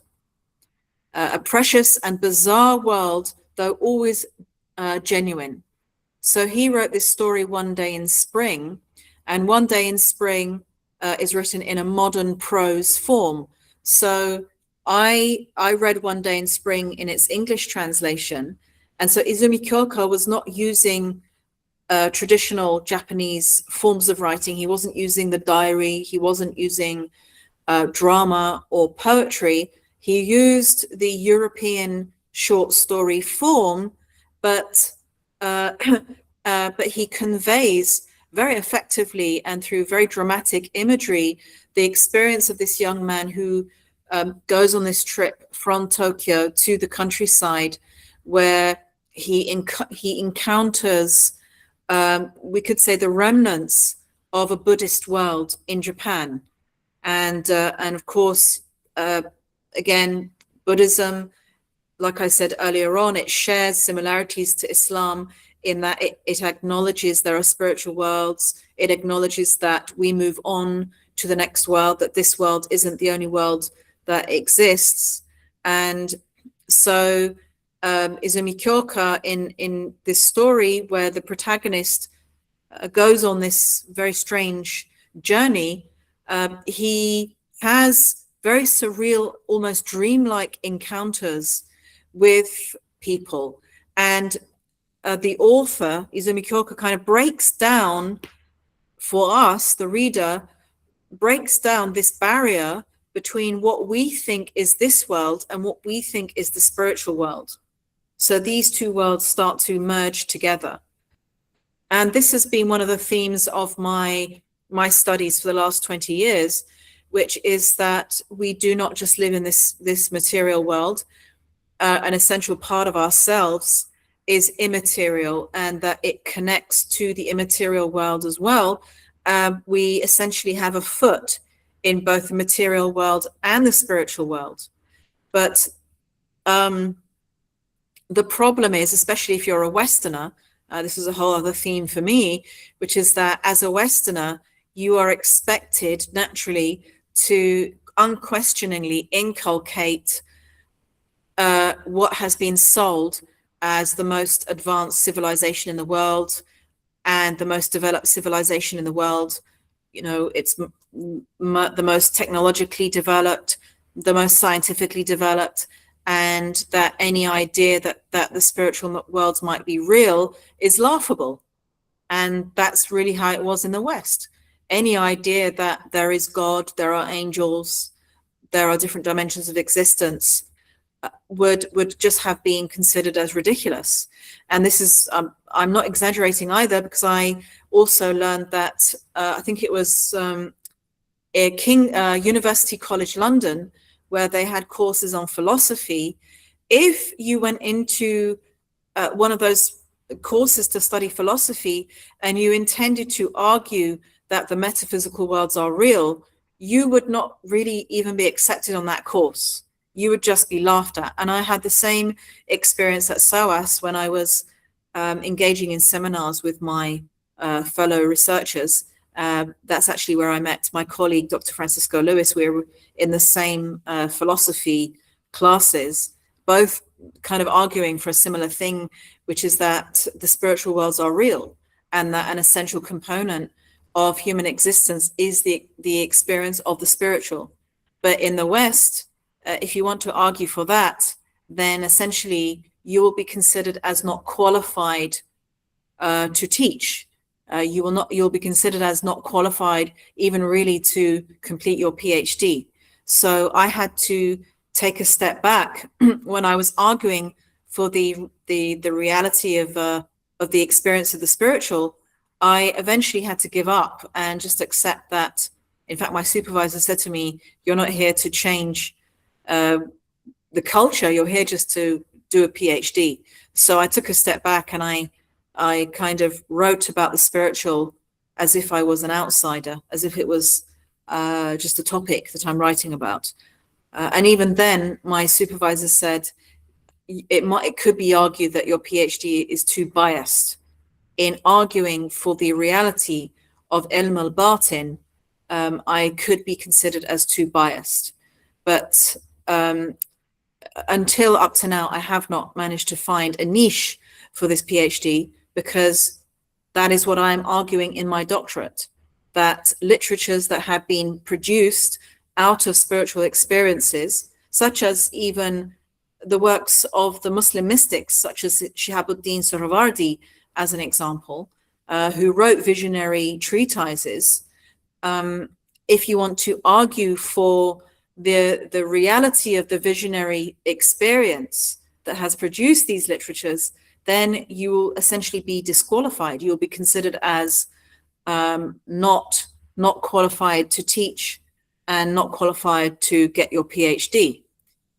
a precious and bizarre world, though always genuine. So he wrote this story, One Day in Spring, and One Day in Spring is written in a modern prose form. So I read One Day in Spring in its English translation, and so Izumi Kyoka was not using traditional Japanese forms of writing. He wasn't using the diary, he wasn't using drama or poetry. He used the European short story form, but he conveys very effectively and through very dramatic imagery the experience of this young man who goes on this trip from Tokyo to the countryside, where he encounters, we could say, the remnants of a Buddhist world in Japan. And of course, again, Buddhism, like I said earlier on, it shares similarities to Islam in that it acknowledges there are spiritual worlds. It acknowledges that we move on to the next world, that this world isn't the only world that exists. And so Izumi Kyoka, in this story where the protagonist goes on this very strange journey, he has very surreal, almost dreamlike encounters with people. And the author, Izumi Kyoka, kind of breaks down for us, the reader, breaks down this barrier between what we think is this world and what we think is the spiritual world. So these two worlds start to merge together. And this has been one of the themes of my studies for the last 20 years, which is that we do not just live in this material world. An essential part of ourselves is immaterial, and that it connects to the immaterial world as well. We essentially have a foot in both the material world and the spiritual world. But the problem is, especially if you're a Westerner, this is a whole other theme for me, which is that as a Westerner, you are expected naturally to unquestioningly inculcate what has been sold as the most advanced civilization in the world and the most developed civilization in the world. You know, it's the most technologically developed, the most scientifically developed, and that any idea that the spiritual worlds might be real is laughable. And that's really how it was in the West. Any idea that there is God, there are angels, there are different dimensions of existence would just have been considered as ridiculous. And this is, I'm not exaggerating either, because I also learned that, I think it was University College London, where they had courses on philosophy. If you went into one of those courses to study philosophy and you intended to argue that the metaphysical worlds are real, you would not really even be accepted on that course. You would just be laughed at. And I had the same experience at SOAS when I was engaging in seminars with my fellow researchers. That's actually where I met my colleague, Dr. Francisco Lewis. We were in the same philosophy classes, both kind of arguing for a similar thing, which is that the spiritual worlds are real, and that an essential component of human existence is the experience of the spiritual. But in the West, if you want to argue for that, then essentially you will be considered as not qualified to teach. You'll be considered as not qualified even really to complete your PhD. So I had to take a step back when I was arguing for the reality of the experience of the spiritual. I eventually had to give up and just accept that. In fact, my supervisor said to me, "You're not here to change the culture, you're here just to do a PhD." So I took a step back and I kind of wrote about the spiritual as if I was an outsider, as if it was just a topic that I'm writing about. And even then, my supervisor said, it could be argued that your PhD is too biased. In arguing for the reality of ilm al-batin, I could be considered as too biased. But until up to now, I have not managed to find a niche for this PhD, because that is what I'm arguing in my doctorate, that literatures that have been produced out of spiritual experiences, such as even the works of the Muslim mystics, such as Shihabuddin Suhrawardi, as an example, who wrote visionary treatises. If you want to argue for the reality of the visionary experience that has produced these literatures, then you will essentially be disqualified. You'll be considered as not qualified to teach and not qualified to get your PhD.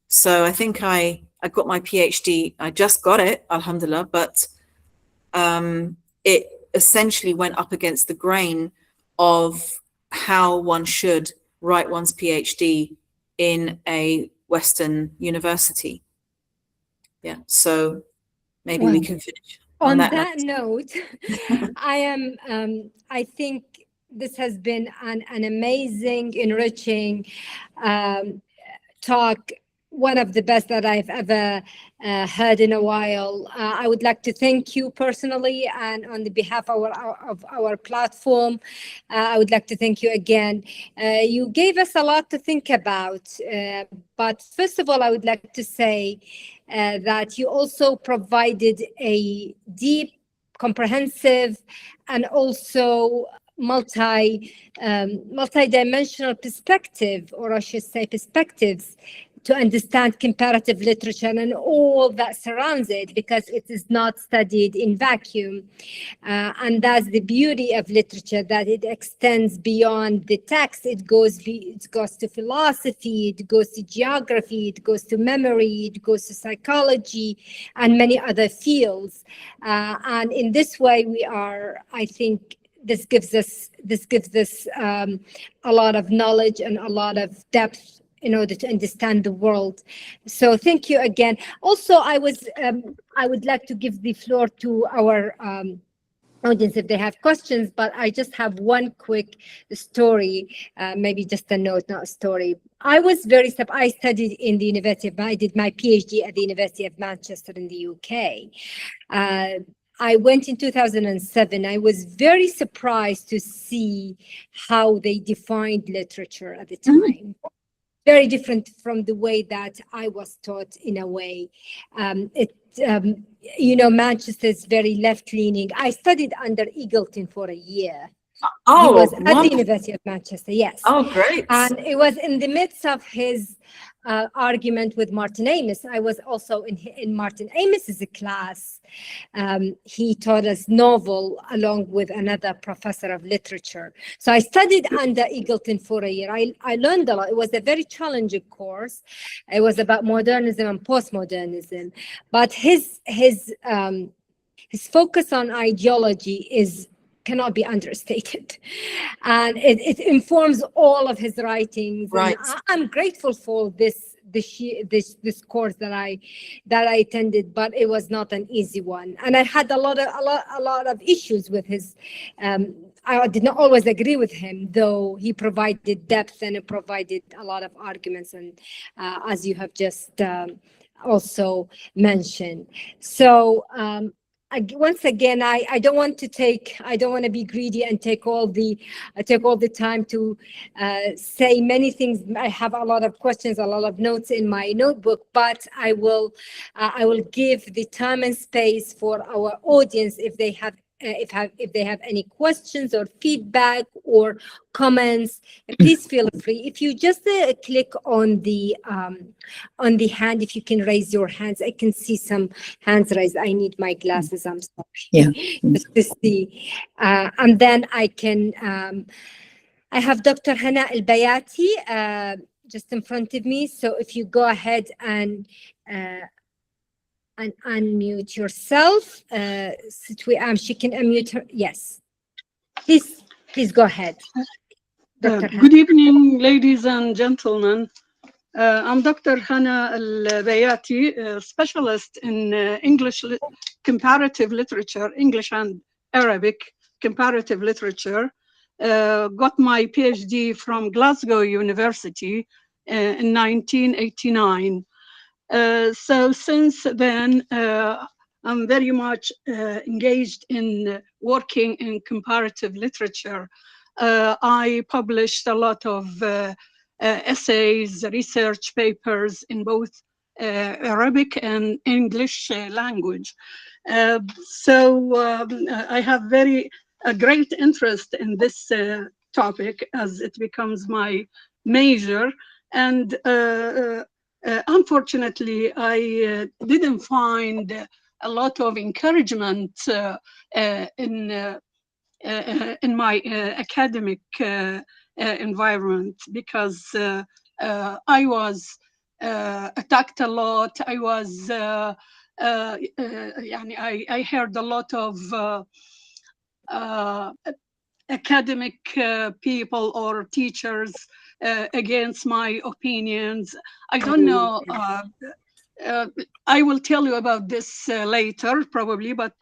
So I think I got my PhD. I just got it, alhamdulillah, but it essentially went up against the grain of how one should write one's PhD in a Western university. Yeah, so maybe we can finish on that note. I think this has been an amazing, enriching talk, one of the best that I've ever heard in a while. I would like to thank you personally, and on the behalf of our platform, I would like to thank you again. You gave us a lot to think about, but first of all, I would like to say that you also provided a deep, comprehensive, and also multi-dimensional perspective, or I should say perspectives, to understand comparative literature and all that surrounds it, because it is not studied in vacuum. And that's the beauty of literature, that it extends beyond the text. It goes to philosophy, it goes to geography, it goes to memory, it goes to psychology, and many other fields. And in this way, I think, this gives us a lot of knowledge and a lot of depth in order to understand the world. So thank you again. Also, I would like to give the floor to our audience if they have questions, but I just have one quick story, maybe just a note, not a story. I studied in the University I did my PhD at the University of Manchester in the UK. I went in 2007. I was very surprised to see how they defined literature at the time. Very different from the way that I was taught, in a way. Manchester is very left-leaning. I studied under Eagleton for a year. Oh, he was at the University of Manchester, yes. Oh, great. And it was in the midst of his argument with Martin Amis. I was also in Martin Amis's class. He taught us novel along with another professor of literature. So I studied under Eagleton for a year. I learned a lot. It was a very challenging course. It was about modernism and postmodernism, but his focus on ideology cannot be understated, and it informs all of his writings. Right. And I'm grateful for this course that I attended, but it was not an easy one, and I had a lot of issues with his. I did not always agree with him, though he provided depth and it provided a lot of arguments, and as you have just also mentioned. So once again, I don't want to be greedy and take all the time to say many things. I have a lot of questions, a lot of notes in my notebook, but I will give the time and space for our audience if they have any questions or feedback or comments. Please feel free. If you just click on the hand, if you can raise your hands. I can see some hands raised. I need my glasses. I'm sorry. Yeah. Just to see. And then I can. I have Dr. Hana El-Bayati just in front of me. So if you go ahead and unmute yourself. She can unmute her. Yes. Please go ahead. Good evening, ladies and gentlemen. I'm Dr. Hana Al-Bayati, specialist in English comparative literature, English and Arabic comparative literature. Got my PhD from Glasgow University in 1989. So since then, I'm very much engaged in working in comparative literature. I published a lot of essays, research papers in both Arabic and English language. So I have a great interest in this topic as it becomes my major. And unfortunately, I didn't find a lot of encouragement in my academic environment because I was attacked a lot. I heard a lot of academic people or teachers against my opinions. I don't know. I will tell you about this later, probably, but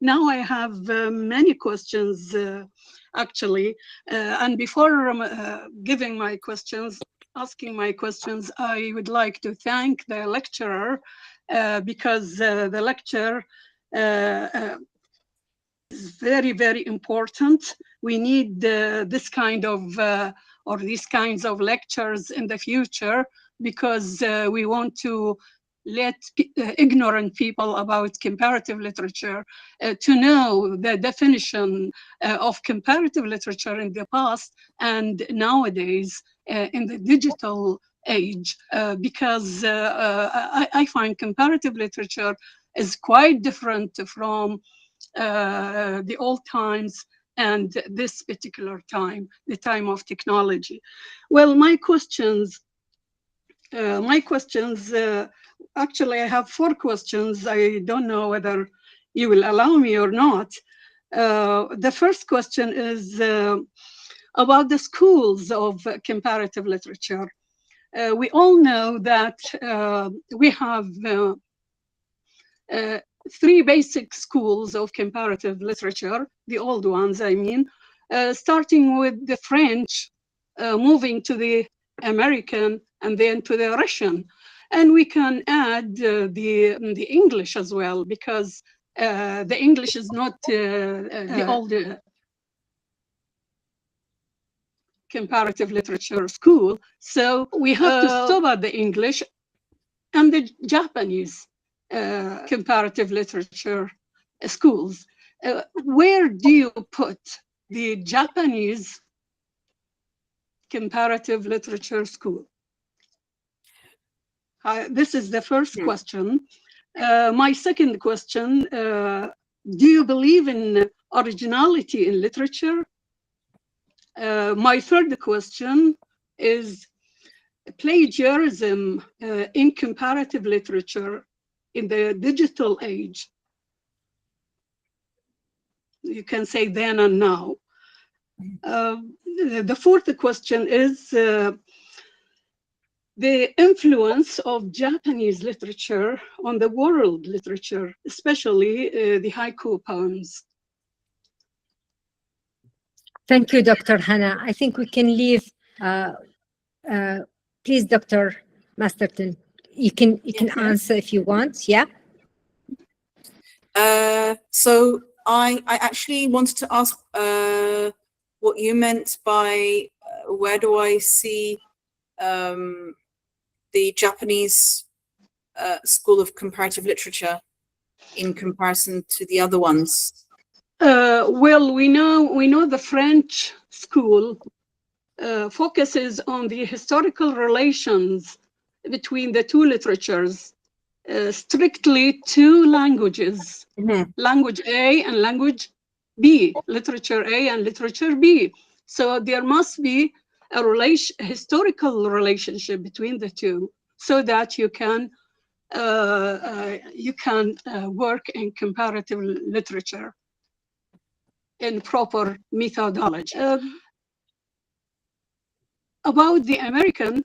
now I have many questions, actually. And before asking my questions, I would like to thank the lecturer because the lecture is very, very important. We need this kind of or these kinds of lectures in the future because we want to let ignorant people about comparative literature to know the definition of comparative literature in the past and nowadays in the digital age, because I find comparative literature is quite different from the old times and this particular time, the time of technology. Well, my questions, actually I have 4 questions. I don't know whether you will allow me or not. The first question is about the schools of comparative literature. We all know that we have 3 basic schools of comparative literature, the old ones, I mean, starting with the French, moving to the American, and then to the Russian. And we can add the English as well, because the English is not the old comparative literature school. So we have to stop at the English and the Japanese comparative literature schools. Where do you put the Japanese comparative literature school? This is the first question. My second question, do you believe in originality in literature? My third question is plagiarism in comparative literature in the digital age. You can say then and now. The fourth question is the influence of Japanese literature on the world literature, especially the haiku poems. Thank you, Dr. Hannah. I think we can leave. Please, Dr. Masterton, you can answer if you want. Yeah. So I actually wanted to ask what you meant by where do I see the Japanese school of comparative literature in comparison to the other ones? Well, we know the French school focuses on the historical relations between the two literatures, strictly two languages, language A and language B, literature A and literature B. So there must be a historical relationship between the two, so that you can work in comparative literature in proper methodology. About the American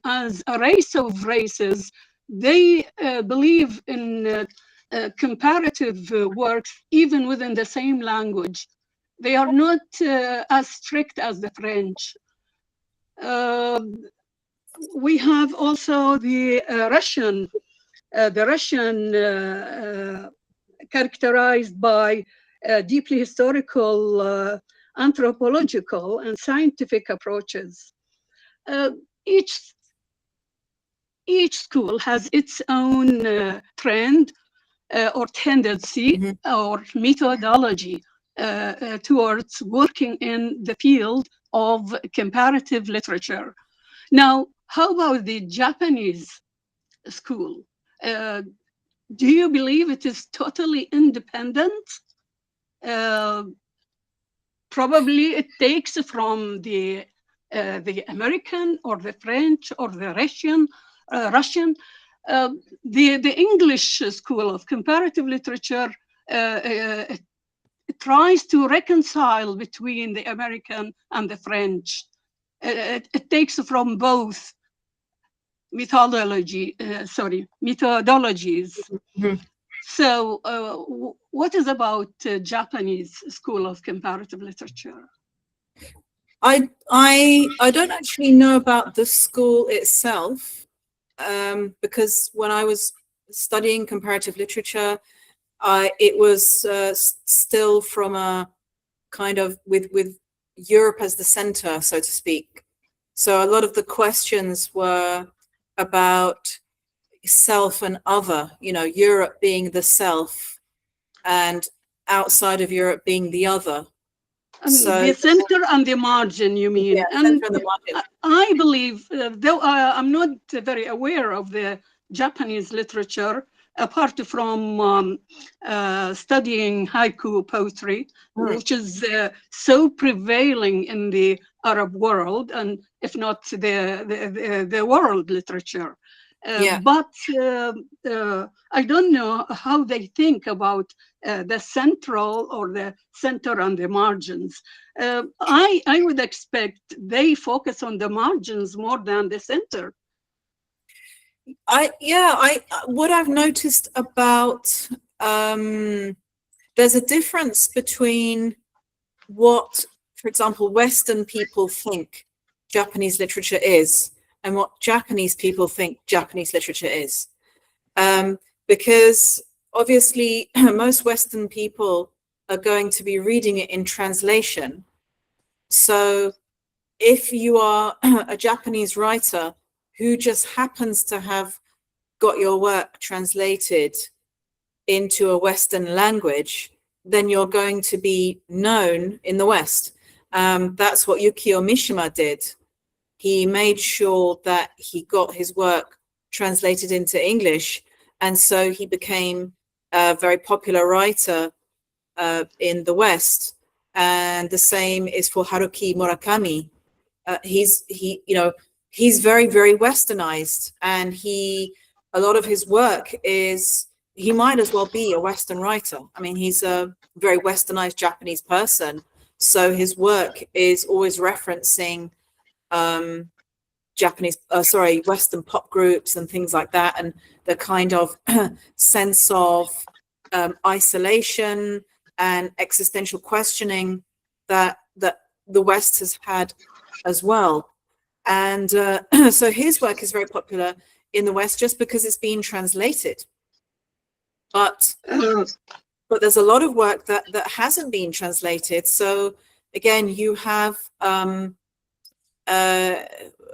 as a race of races, they believe in comparative works even within the same language. They are not as strict as the French. We have also the Russian characterized by deeply historical, anthropological, and scientific approaches. Each school has its own trend or tendency or methodology towards working in the field of comparative literature. Now, how about the Japanese school? Do you believe it is totally independent? Probably it takes from the American or the French or the Russian. The English school of comparative literature tries to reconcile between the American and the French. It takes from both methodologies. So what is about Japanese school of comparative literature? I don't actually know about the school itself, because when I was studying comparative literature, it was still from a kind of with Europe as the center, so to speak. So a lot of the questions were about self and other, Europe being the self and outside of Europe being the other. So the center and the margin, you mean? Yeah, and the margin. I believe, though I'm not very aware of the Japanese literature, apart from studying haiku poetry, which is so prevailing in the Arab world, and if not the world literature. But I don't know how they think about the central or the center and the margins. I would expect they focus on the margins more than the center. What I've noticed about there's a difference between what, for example, Western people think Japanese literature is and what Japanese people think Japanese literature is. Because obviously most Western people are going to be reading it in translation. So if you are a Japanese writer who just happens to have got your work translated into a Western language, then you're going to be known in the West. That's what Yukio Mishima did. he made sure that he got his work translated into English, and so he became a very popular writer in the West. And the same is for Haruki Murakami. He's very, very westernized, and a lot of his work is, he might as well be a Western writer. I mean, he's a very westernized Japanese person, so his work is always referencing Western pop groups and things like that, and the kind of sense of isolation and existential questioning that the West has had as well. And so his work is very popular in the West just because it's been translated. But there's a lot of work that hasn't been translated. So again, you have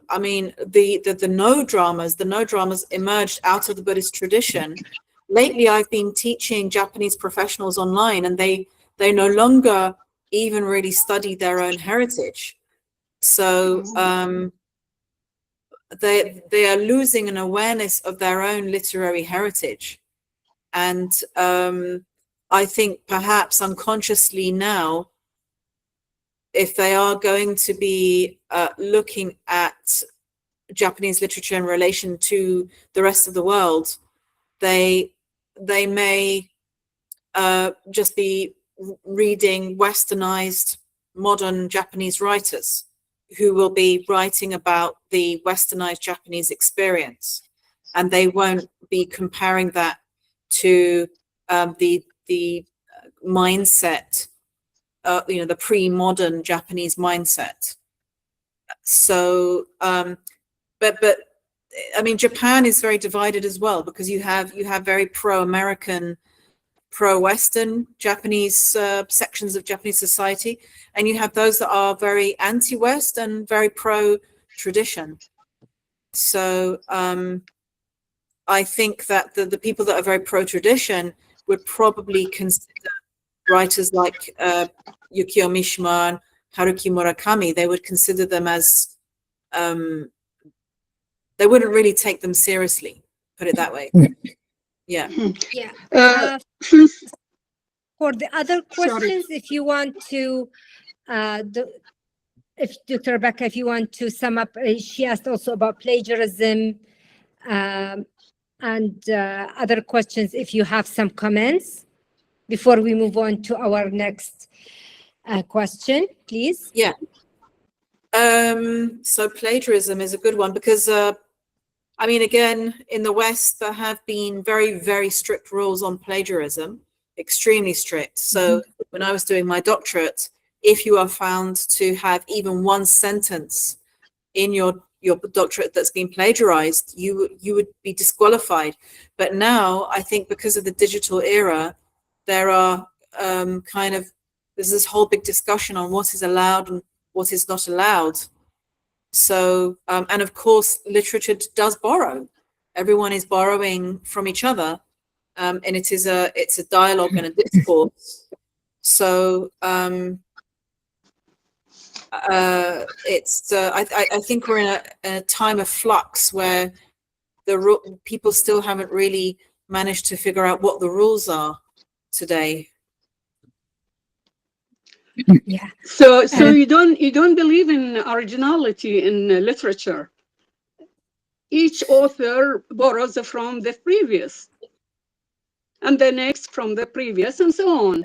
I mean, the no dramas emerged out of the Buddhist tradition. Lately, I've been teaching Japanese professionals online, and they no longer even really study their own heritage. So they are losing an awareness of their own literary heritage. And I think perhaps unconsciously now, if they are going to be looking at Japanese literature in relation to the rest of the world, they may just be reading westernized modern Japanese writers who will be writing about the westernized Japanese experience, and they won't be comparing that to the mindset, the pre-modern Japanese mindset. So, but I mean, Japan is very divided as well, because you have very pro-American, pro-Western Japanese sections of Japanese society, and you have those that are very anti-West and very pro-tradition. So I think that the people that are very pro-tradition would probably consider writers like Yukio Mishima and Haruki Murakami. They would consider them as, they wouldn't really take them seriously, put it that way. Yeah. Yeah. For the other questions, if you want to, if Dr. Rebecca, if you want to sum up, she asked also about plagiarism and other questions, if you have some comments before we move on to our next question, please. Yeah. So plagiarism is a good one, because I mean, again, in the West, there have been very, very strict rules on plagiarism, extremely strict. So when I was doing my doctorate, if you are found to have even one sentence in your doctorate that's been plagiarized, you would be disqualified. But now, I think because of the digital era, there are there's this whole big discussion on what is allowed and what is not allowed. So, and of course, literature does borrow. Everyone is borrowing from each other, and it's a dialogue and a discourse. So, I think we're in a time of flux where people still haven't really managed to figure out what the rules are today. Yeah. So you don't believe in originality in literature. Each author borrows from the previous, and the next from the previous, and so on.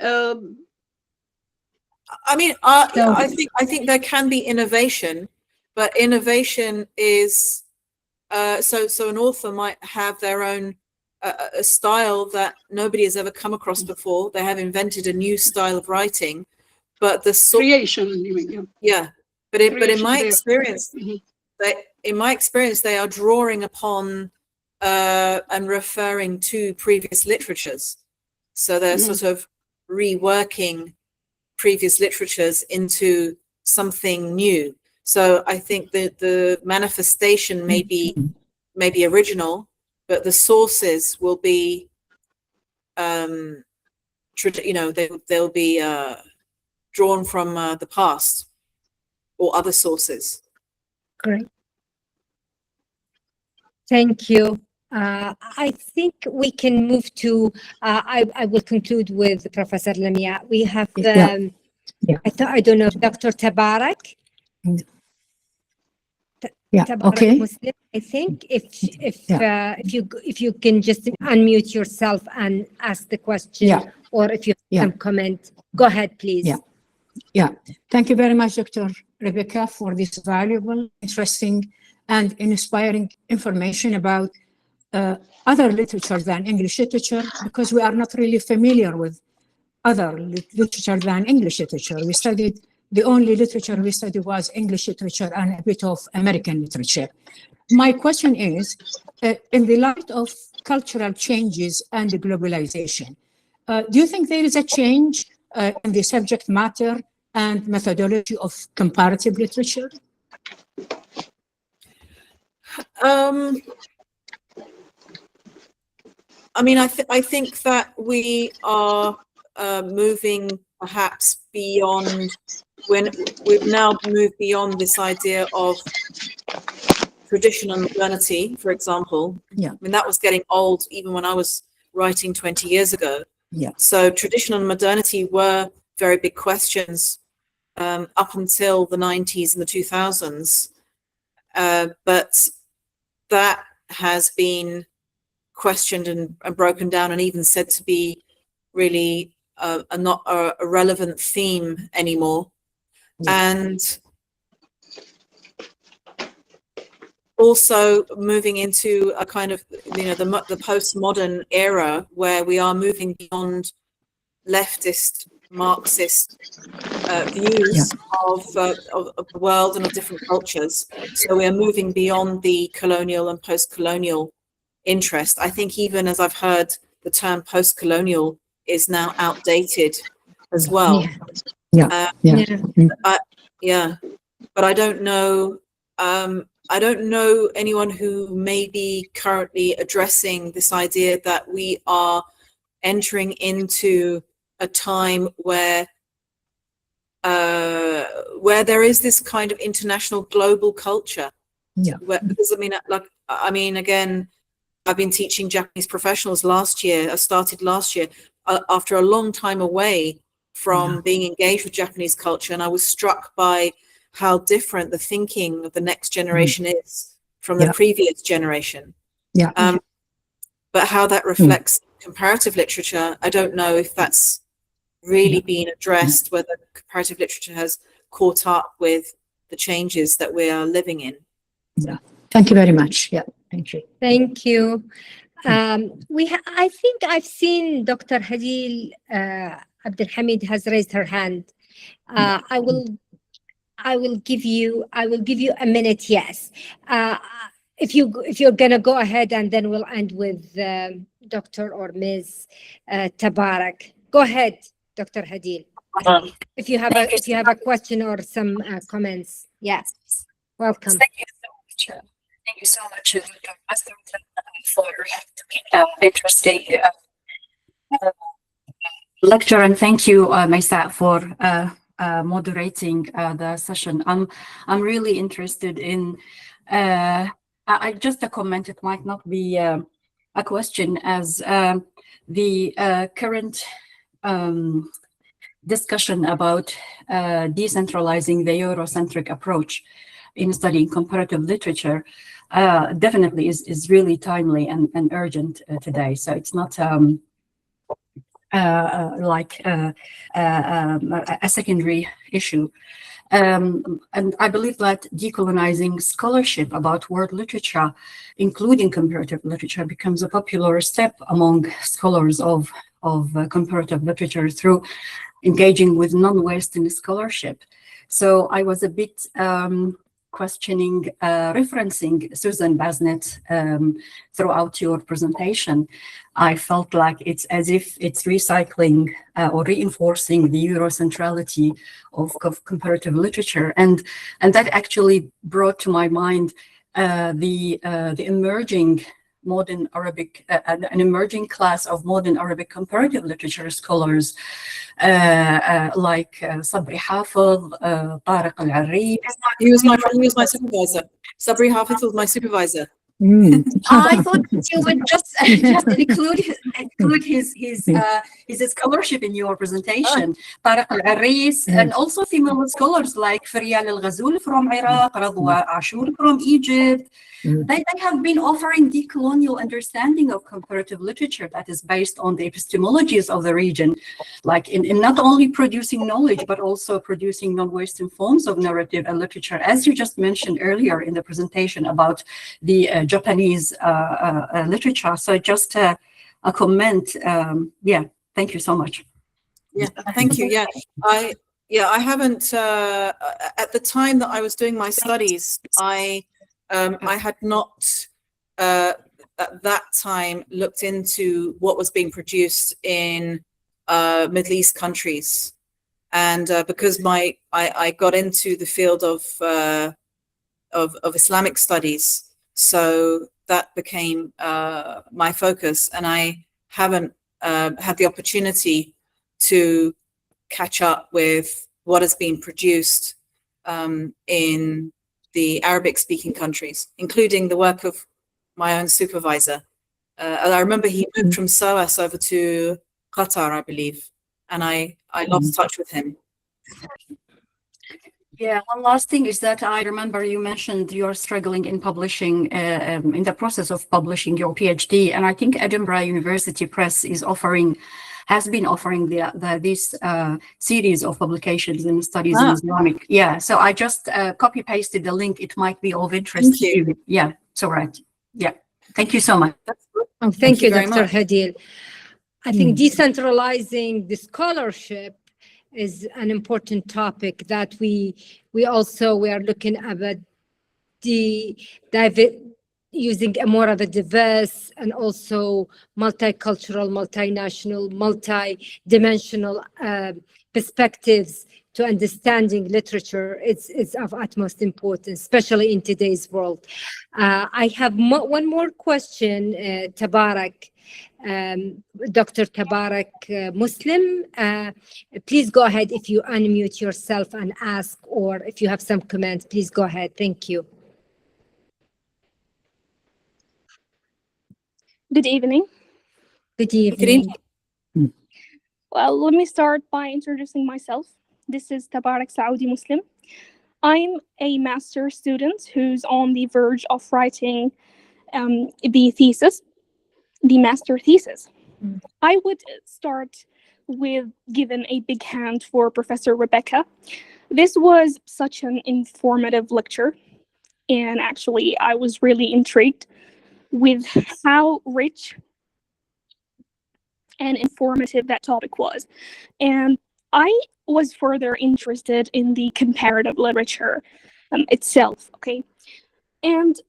I mean, I think there can be innovation, but innovation is so an author might have their own a style that nobody has ever come across before. They have invented a new style of writing. But the creation, yeah. But in my experience, they are drawing upon and referring to previous literatures. So they're sort of reworking previous literatures into something new. So I think that the manifestation may be original, but the sources will be, they'll be drawn from the past or other sources. Great. Thank you. I think we can move to, I will conclude with Professor Lamia. We have, I don't know, if Dr. Tabarak. Yeah, Tabarak okay. Muslim, I think if you can just unmute yourself and ask the question, or if you have some comment, go ahead, please. Yeah. Thank you very much, Dr. Rebecca, for this valuable, interesting, and inspiring information about other literature than English literature, because we are not really familiar with other literature than English literature. We studied, the only literature we studied was English literature and a bit of American literature. My question is, in the light of cultural changes and globalization, do you think there is a change in the subject matter and methodology of comparative literature? I mean, I think that we are moving perhaps beyond, when we've now moved beyond this idea of tradition and modernity, for example. I mean, that was getting old even when I was writing 20 years ago. So tradition and modernity were very big questions up until the 90s and the 2000s. But that has been questioned and broken down and even said to be really not a relevant theme anymore. And also moving into a kind of, the postmodern era where we are moving beyond leftist Marxist views of the world and of different cultures. So we are moving beyond the colonial and post-colonial interest. I think even as I've heard, the term post-colonial is now outdated as well. But I don't know. I don't know anyone who may be currently addressing this idea that we are entering into a time where there is this kind of international global culture. Because I mean, again, I've been teaching Japanese professionals last year. I started last year after a long time away from being engaged with Japanese culture, and I was struck by how different the thinking of the next generation is from the previous generation. But how that reflects comparative literature, I don't know if that's really been addressed, whether comparative literature has caught up with the changes that we are living in. Thank you very much. Thank you. Thank you. I think I've seen Dr. Hadil Abdelhamid has raised her hand. I will give you a minute. Yes. If you're gonna go ahead, and then we'll end with Dr. or Ms. Tabarak. Go ahead, Dr. Hadil. If you have a question or some comments. Yes. Welcome. Thank you so much. Thank you so much, Dr. Masterton, for interesting lecture, and thank you, Maysa, for moderating the session. I'm really interested in. Just a comment. It might not be a question, as the current discussion about decentralizing the Eurocentric approach in studying comparative literature definitely is really timely and urgent today. So it's not like a secondary issue. And I believe that decolonizing scholarship about world literature, including comparative literature, becomes a popular step among scholars of comparative literature through engaging with non-Western scholarship. So I was a bit questioning, referencing Susan Basnett throughout your presentation. I felt like it's as if it's recycling or reinforcing the Eurocentrality of comparative literature, and that actually brought to my mind the emerging modern Arabic, an emerging class of modern Arabic comparative literature scholars like Sabri Hafid, Tariq Al-Arif. He was my supervisor. Sabri Hafid was my supervisor. I thought you would just include his scholarship in your presentation. Tariq Al-Arif, and also female scholars like Faryal Al-Ghazul from Iraq, Radwa Ashur from Egypt. They have been offering decolonial understanding of comparative literature that is based on the epistemologies of the region, like in not only producing knowledge, but also producing non-Western forms of narrative and literature, as you just mentioned earlier in the presentation about the Japanese literature. So just a comment. Yeah, thank you so much. Yeah, thank you. Yeah, I haven't, at the time that I was doing my studies, I had not at that time looked into what was being produced in Middle East countries, and because I got into the field of Islamic studies, so that became my focus, and I haven't had the opportunity to catch up with what has been produced in the Arabic-speaking countries, including the work of my own supervisor. I remember he moved from SOAS over to Qatar, I believe, and I lost touch with him. Yeah, one last thing is that I remember you mentioned you're struggling in publishing, in the process of publishing your PhD, and I think Edinburgh University Press has been offering this series of publications in studies in Islamic. Yeah, so I just copy pasted the link. It might be of interest to you. Yeah, it's all right. Yeah, thank you so much. Thank you, very Dr. much. Hadil. I think decentralizing the scholarship is an important topic that we are looking at using a more of a diverse and also multicultural, multinational, multi-dimensional perspectives to understanding literature. It's of utmost importance, especially in today's world. I have one more question, Tabarak. Dr. Tabarak Muslim, please go ahead if you unmute yourself and ask, or if you have some comments, please go ahead. Thank you. Good evening. Good evening. Well, let me start by introducing myself. This is Tabarak Saudi Muslim. I'm a master's student who's on the verge of writing the master thesis. I would start with giving a big hand for Professor Rebecca. This was such an informative lecture, and actually I was really intrigued with how rich and informative that topic was. And I was further interested in the comparative literature itself, okay? And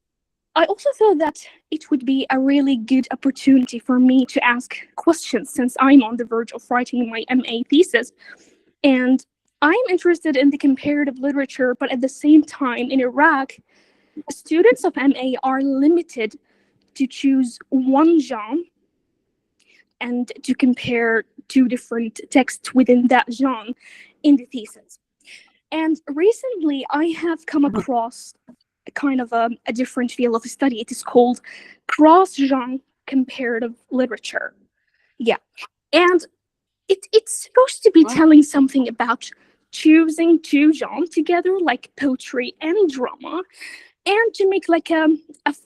I also thought that it would be a really good opportunity for me to ask questions, since I'm on the verge of writing my MA thesis. And I'm interested in the comparative literature, but at the same time, in Iraq, students of MA are limited to choose one genre and to compare two different texts within that genre in the thesis. And recently I have come across a kind of a different field of study. It is called cross-genre comparative literature. Yeah, and it's supposed to be telling something about choosing two genres together, like poetry and drama, and to make like a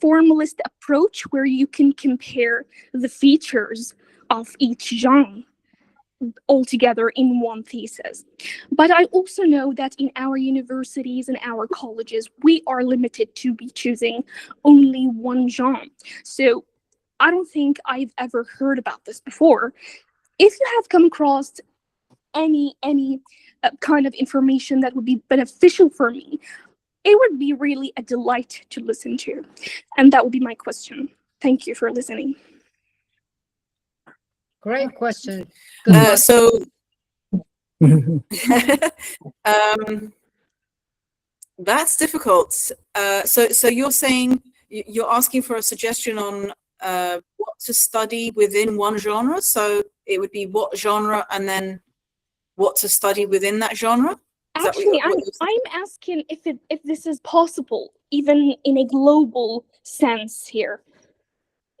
formalist approach where you can compare the features of each genre all together in one thesis. But I also know that in our universities and our colleges, we are limited to be choosing only one genre. So I don't think I've ever heard about this before. If you have come across any kind of information that would be beneficial for me, it would be really a delight to listen to. And that would be my question. Thank you for listening. Great question. So that's difficult. So you're saying, you're asking for a suggestion on what to study within one genre. So it would be what genre and then what to study within that genre. Actually, I'm asking if this is possible, even in a global sense here,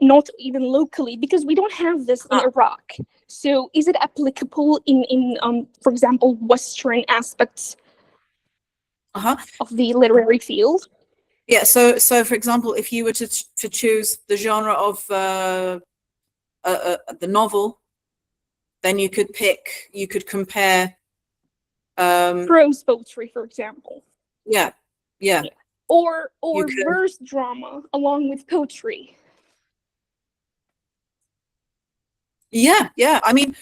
not even locally, because we don't have this in Iraq. So is it applicable in for example, Western aspects of the literary field? Yeah. So for example, if you were to choose the genre of the novel, then you could compare prose poetry, for example. Yeah. Or verse drama along with poetry. Yeah. I mean,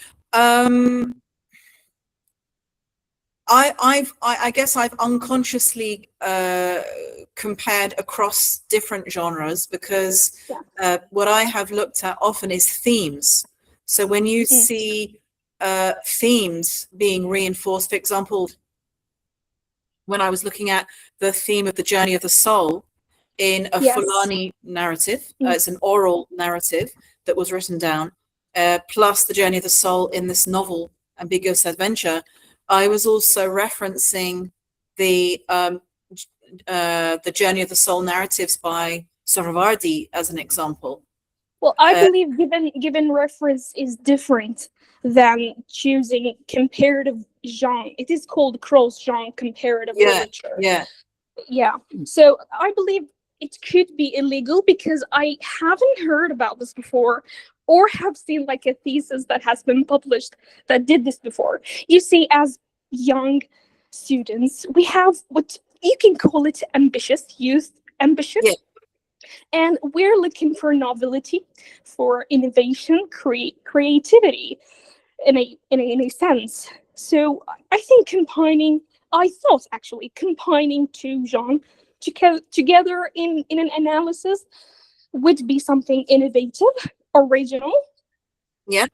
I guess I've unconsciously compared across different genres because what I have looked at often is themes. So when you see themes being reinforced, for example, when I was looking at the theme of the journey of the soul in a Fulani narrative, it's an oral narrative that was written down, plus the journey of the soul in this novel, Ambiguous Adventure, I was also referencing the journey of the soul narratives by Sohrawardi as an example. Well, I believe given reference is different than choosing comparative genre. It is called cross-genre comparative literature. Yeah. So I believe it could be illegal because I haven't heard about this before or have seen like a thesis that has been published that did this before. You see, as young students, we have what you can call it youth ambition. Yeah. And we're looking for novelty, for innovation, creativity in a sense. So I think combining two genres together in an analysis would be something innovative, original. Yeah.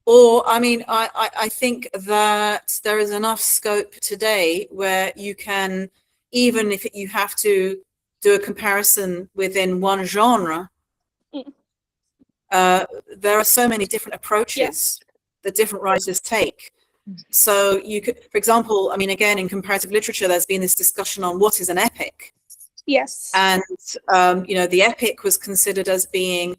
Or, I mean, I think that there is enough scope today where you can, even if you have to do a comparison within one genre, there are so many different approaches that different writers take. So you could, for example, I mean, again, in comparative literature, there's been this discussion on what is an epic. Yes. And, the epic was considered as being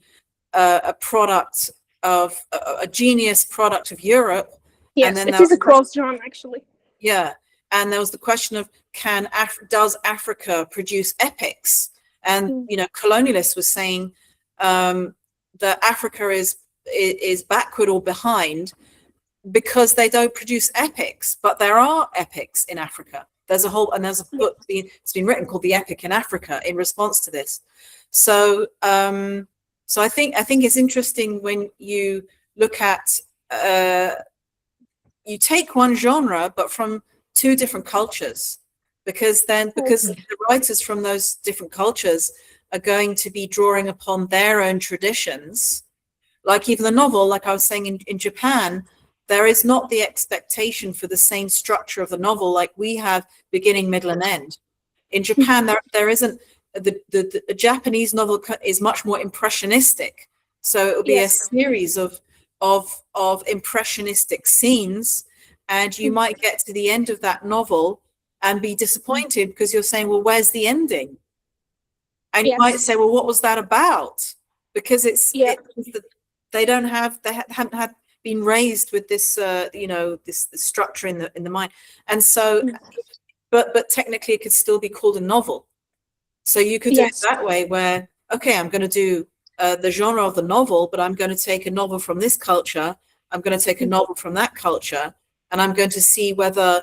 a product of a genius product of Europe. Yes, and then it is a cross-genre, actually. Yeah. And there was the question of does Africa produce epics? And, colonialists were saying that Africa is backward or behind because they don't produce epics, but there are epics in Africa. There's a book it's been written called The Epic in Africa in response to this. So I think it's interesting when you look at you take one genre but from two different cultures, because the writers from those different cultures are going to be drawing upon their own traditions. Like even the novel, like I was saying, in Japan, there is not the expectation for the same structure of the novel like we have, beginning, middle, and end. In Japan, there isn't. The Japanese novel is much more impressionistic, so it will be a series of impressionistic scenes, and you might get to the end of that novel and be disappointed because you're saying, well, where's the ending? And you might say, well, what was that about? Because they haven't been raised with this this structure in the mind, and so but technically it could still be called a novel. So you could do it that way, where, okay, I'm going to do the genre of the novel, but I'm going to take a novel from this culture, I'm going to take a novel from that culture, and I'm going to see whether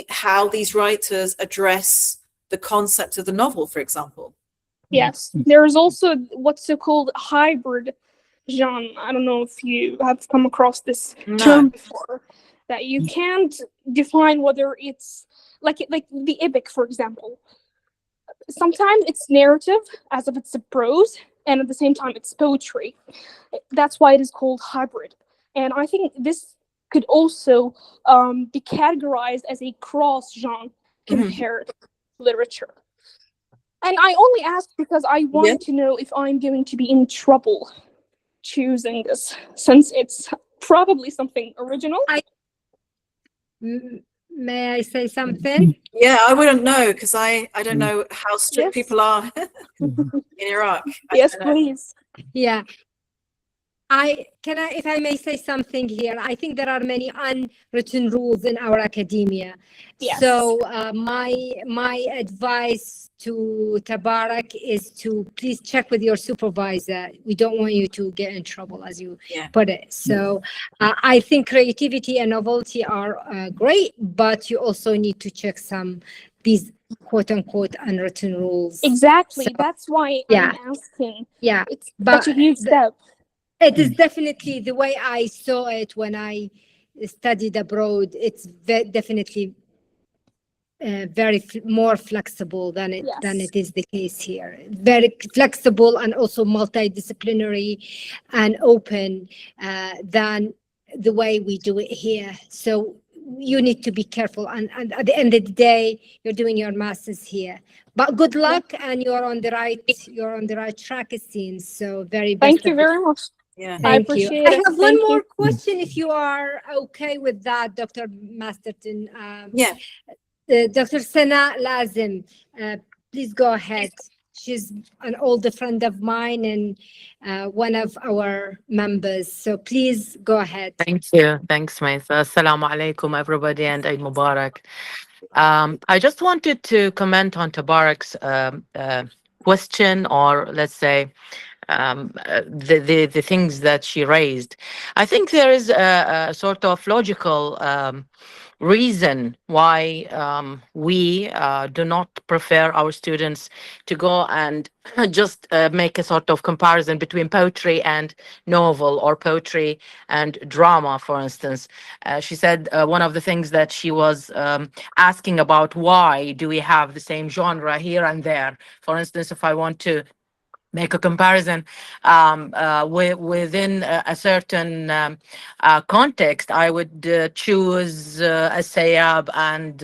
how these writers address the concept of the novel, for example. Yes, there is also what's so-called hybrid genre. I don't know if you have come across this term before, that you can't define whether it's like the epic, for example. Sometimes it's narrative, as if it's a prose, and at the same time it's poetry. That's why it is called hybrid. And I think this could also be categorized as a cross-genre comparative literature. And I only asked because I wanted to know if I'm going to be in trouble choosing this, since it's probably something original. May I say something? Yeah, I wouldn't know because I don't know how strict Yes. people are in Iraq. Yes, I don't know. please. Yeah. If I may say something here, I think there are many unwritten rules in our academia. Yes. So my advice to Tabarak is to please check with your supervisor. We don't want you to get in trouble, as you put it. So I think creativity and novelty are great, but you also need to check these quote unquote unwritten rules. Exactly. So, that's why I'm asking. Yeah. It's such a huge step. It is definitely the way I saw it when I studied abroad. It's definitely more flexible than it is the case here. Very flexible and also multidisciplinary and open than the way we do it here. So you need to be careful. And at the end of the day, you're doing your masters here. But good luck, and you're on the right track, it seems. So very best. Thank you very much. Yeah. I appreciate it. I have one more question, if you are okay with that, Dr. Masterton. Dr. Sana Lazim, please go ahead. She's an older friend of mine and one of our members. So please go ahead. Thank you. Thanks, Maisa. Assalamu alaikum, everybody, and Eid Mubarak. I just wanted to comment on Tabarak's question, or let's say the things that she raised. I think there is a sort of logical reason why we do not prefer our students to go and just make a sort of comparison between poetry and novel, or poetry and drama, for instance. She said one of the things that she was asking about, why do we have the same genre here and there? For instance, if I want to make a comparison within a certain context, I would choose a Sayab and,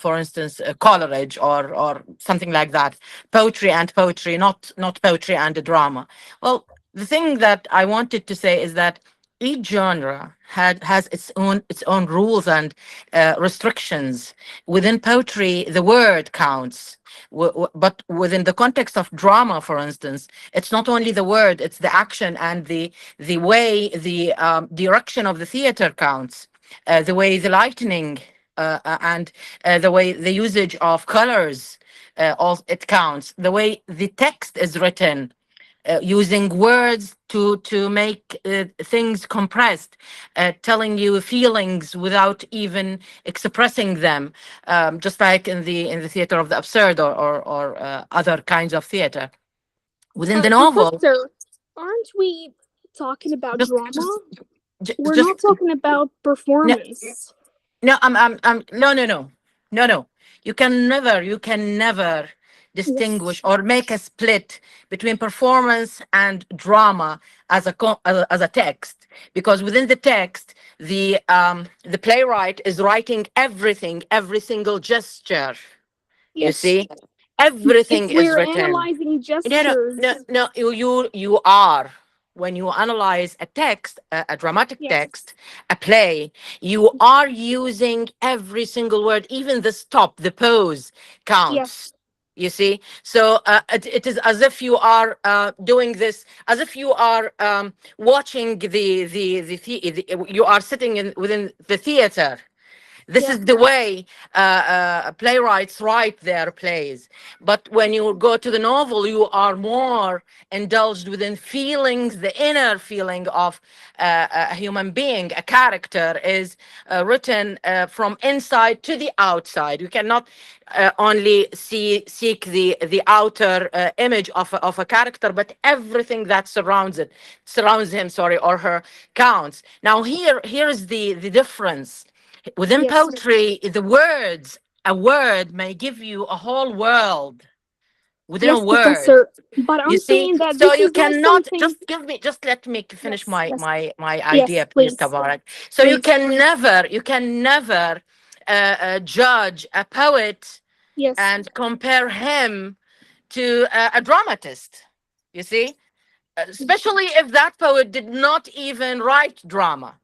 for instance, Coleridge or something like that. Poetry and poetry, not poetry and a drama. Well, the thing that I wanted to say is that each genre has its own rules and restrictions. Within poetry, the word counts. But within the context of drama, for instance, it's not only the word, it's the action and the way the direction of the theater counts, the way the lighting and the way the usage of colors, all it counts, the way the text is written, using words to make things compressed, telling you feelings without even expressing them, just like in the theater of the absurd or other kinds of theater. Within the novel, Professor, aren't we talking about drama? We're just not talking about performance. No, no. You can never distinguish or make a split between performance and drama as a text, because within the text, the playwright is writing everything, every single gesture. You see, everything is we're written. Analyzing gestures. No. You are. When you analyze a text, a dramatic text, a play, you are using every single word, even the stop, the pause counts. You see, so it is as if you are doing this, as if you are watching you are sitting within the theater. This is the way playwrights write their plays. But when you go to the novel, you are more indulged within feelings. The inner feeling of a human being, a character, is written from inside to the outside. You cannot only seek the outer image of a character, but everything that surrounds him, or her, counts. Now here is the difference. Within poetry, a word may give you a whole world within a word. Professor, but I'm saying that so this you is cannot something... just let me finish my idea, please, Tabarak. So please. you can never judge a poet Yes. and compare him to a dramatist, you see, especially if that poet did not even write drama.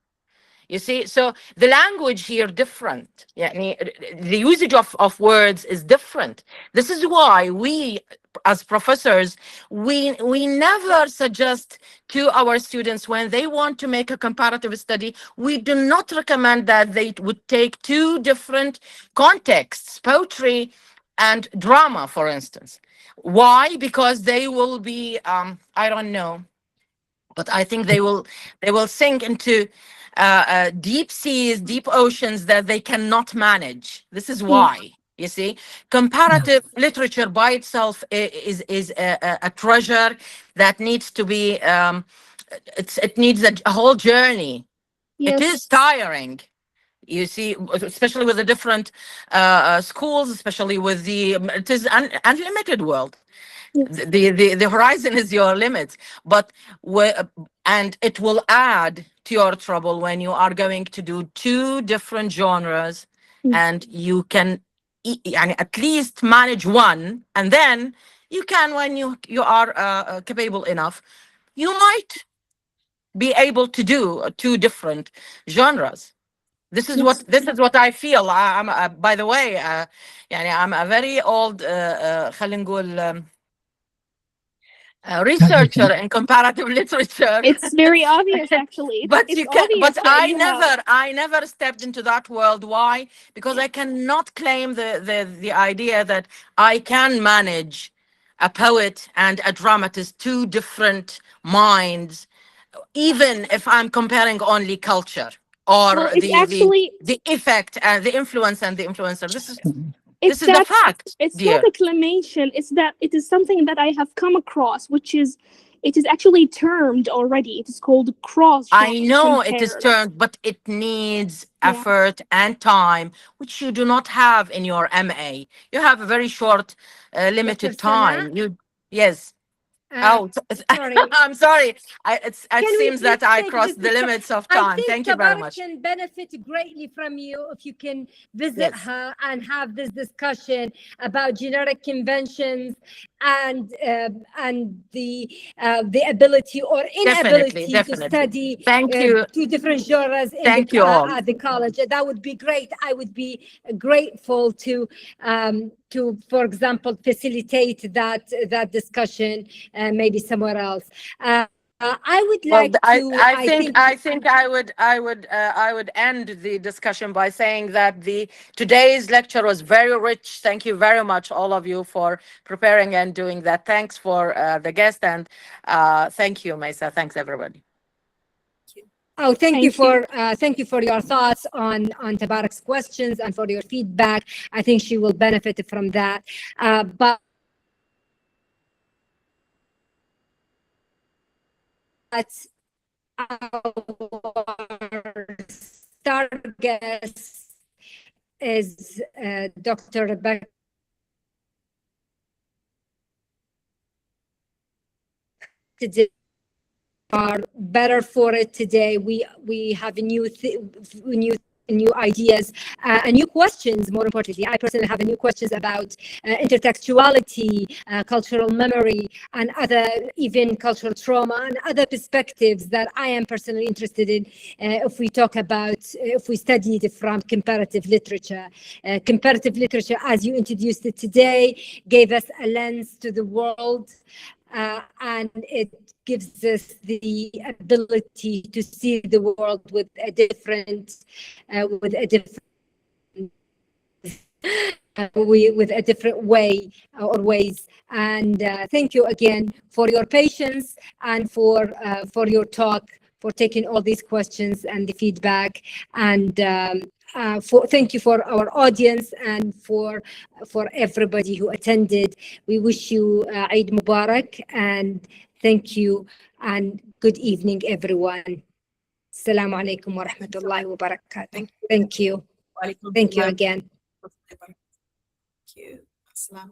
You see, so the language here different. Yeah, the usage of words is different. This is why we, as professors, we never suggest to our students when they want to make a comparative study, we do not recommend that they would take two different contexts, poetry and drama, for instance. Why? Because they will be, I don't know, but I think they will sink into deep seas, deep oceans that they cannot manage. This is why. You see, comparative literature by itself is a treasure that needs to be. It needs a whole journey. Yes. It is tiring. You see, especially with the different schools, especially with it is an unlimited world. Yes. The horizon is your limit, but and it will add to your trouble when you are going to do two different genres, and you can at least manage one, and then you can, when you are capable enough, you might be able to do two different genres. This is what I feel. I'm by the way, I'm a very old خلينا نقول researcher in comparative literature. It's very obvious, actually. But it's you can, obvious but that I never stepped into that world. Why? Because I cannot claim the idea that I can manage a poet and a dramatist, two different minds, even if I'm comparing only culture or Well, it's actually the effect and the influence and the influencer. This is it's the fact, it's dear. not a claimation. It's that it is something that I have come across, which is it is actually termed already. It is called cross. I know it is termed, but it needs effort and time, which you do not have in your MA. You have a very short, limited time. Yes. Sorry. I'm sorry. It seems that I take crossed this the limits of time. I think Thank you very Tabarak much. can benefit greatly from you if you can visit her and have this discussion about generic conventions and the ability or inability to study Thank you. two different genres in at the college. That would be great. I would be grateful to for example, facilitate that discussion maybe somewhere else. I would like to. I think I would end the discussion by saying that today's lecture was very rich. Thank you very much, all of you, for preparing and doing that. Thanks for the guest, and thank you, Maisa. Thanks, everybody. Oh, thank you for your thoughts on Tabarak's questions and for your feedback. I think she will benefit from that. But our star guest is Dr. Rebecca. Today are better for it today. We have new ideas and new questions. More importantly, I personally have new questions about intertextuality, cultural memory, and other even cultural trauma and other perspectives that I am personally interested in. If we studied it from comparative literature, as you introduced it today, gave us a lens to the world. And it gives us the ability to see the world with a different way or ways. And thank you again for your patience and for your talk, for taking all these questions and the feedback. And thank you for our audience and for everybody who attended. We wish you Eid Mubarak and thank you and good evening, everyone. Assalamu alaikum wa rahmatullahi wa barakatuh. Thank you. Thank you again. Thank you. Assalam.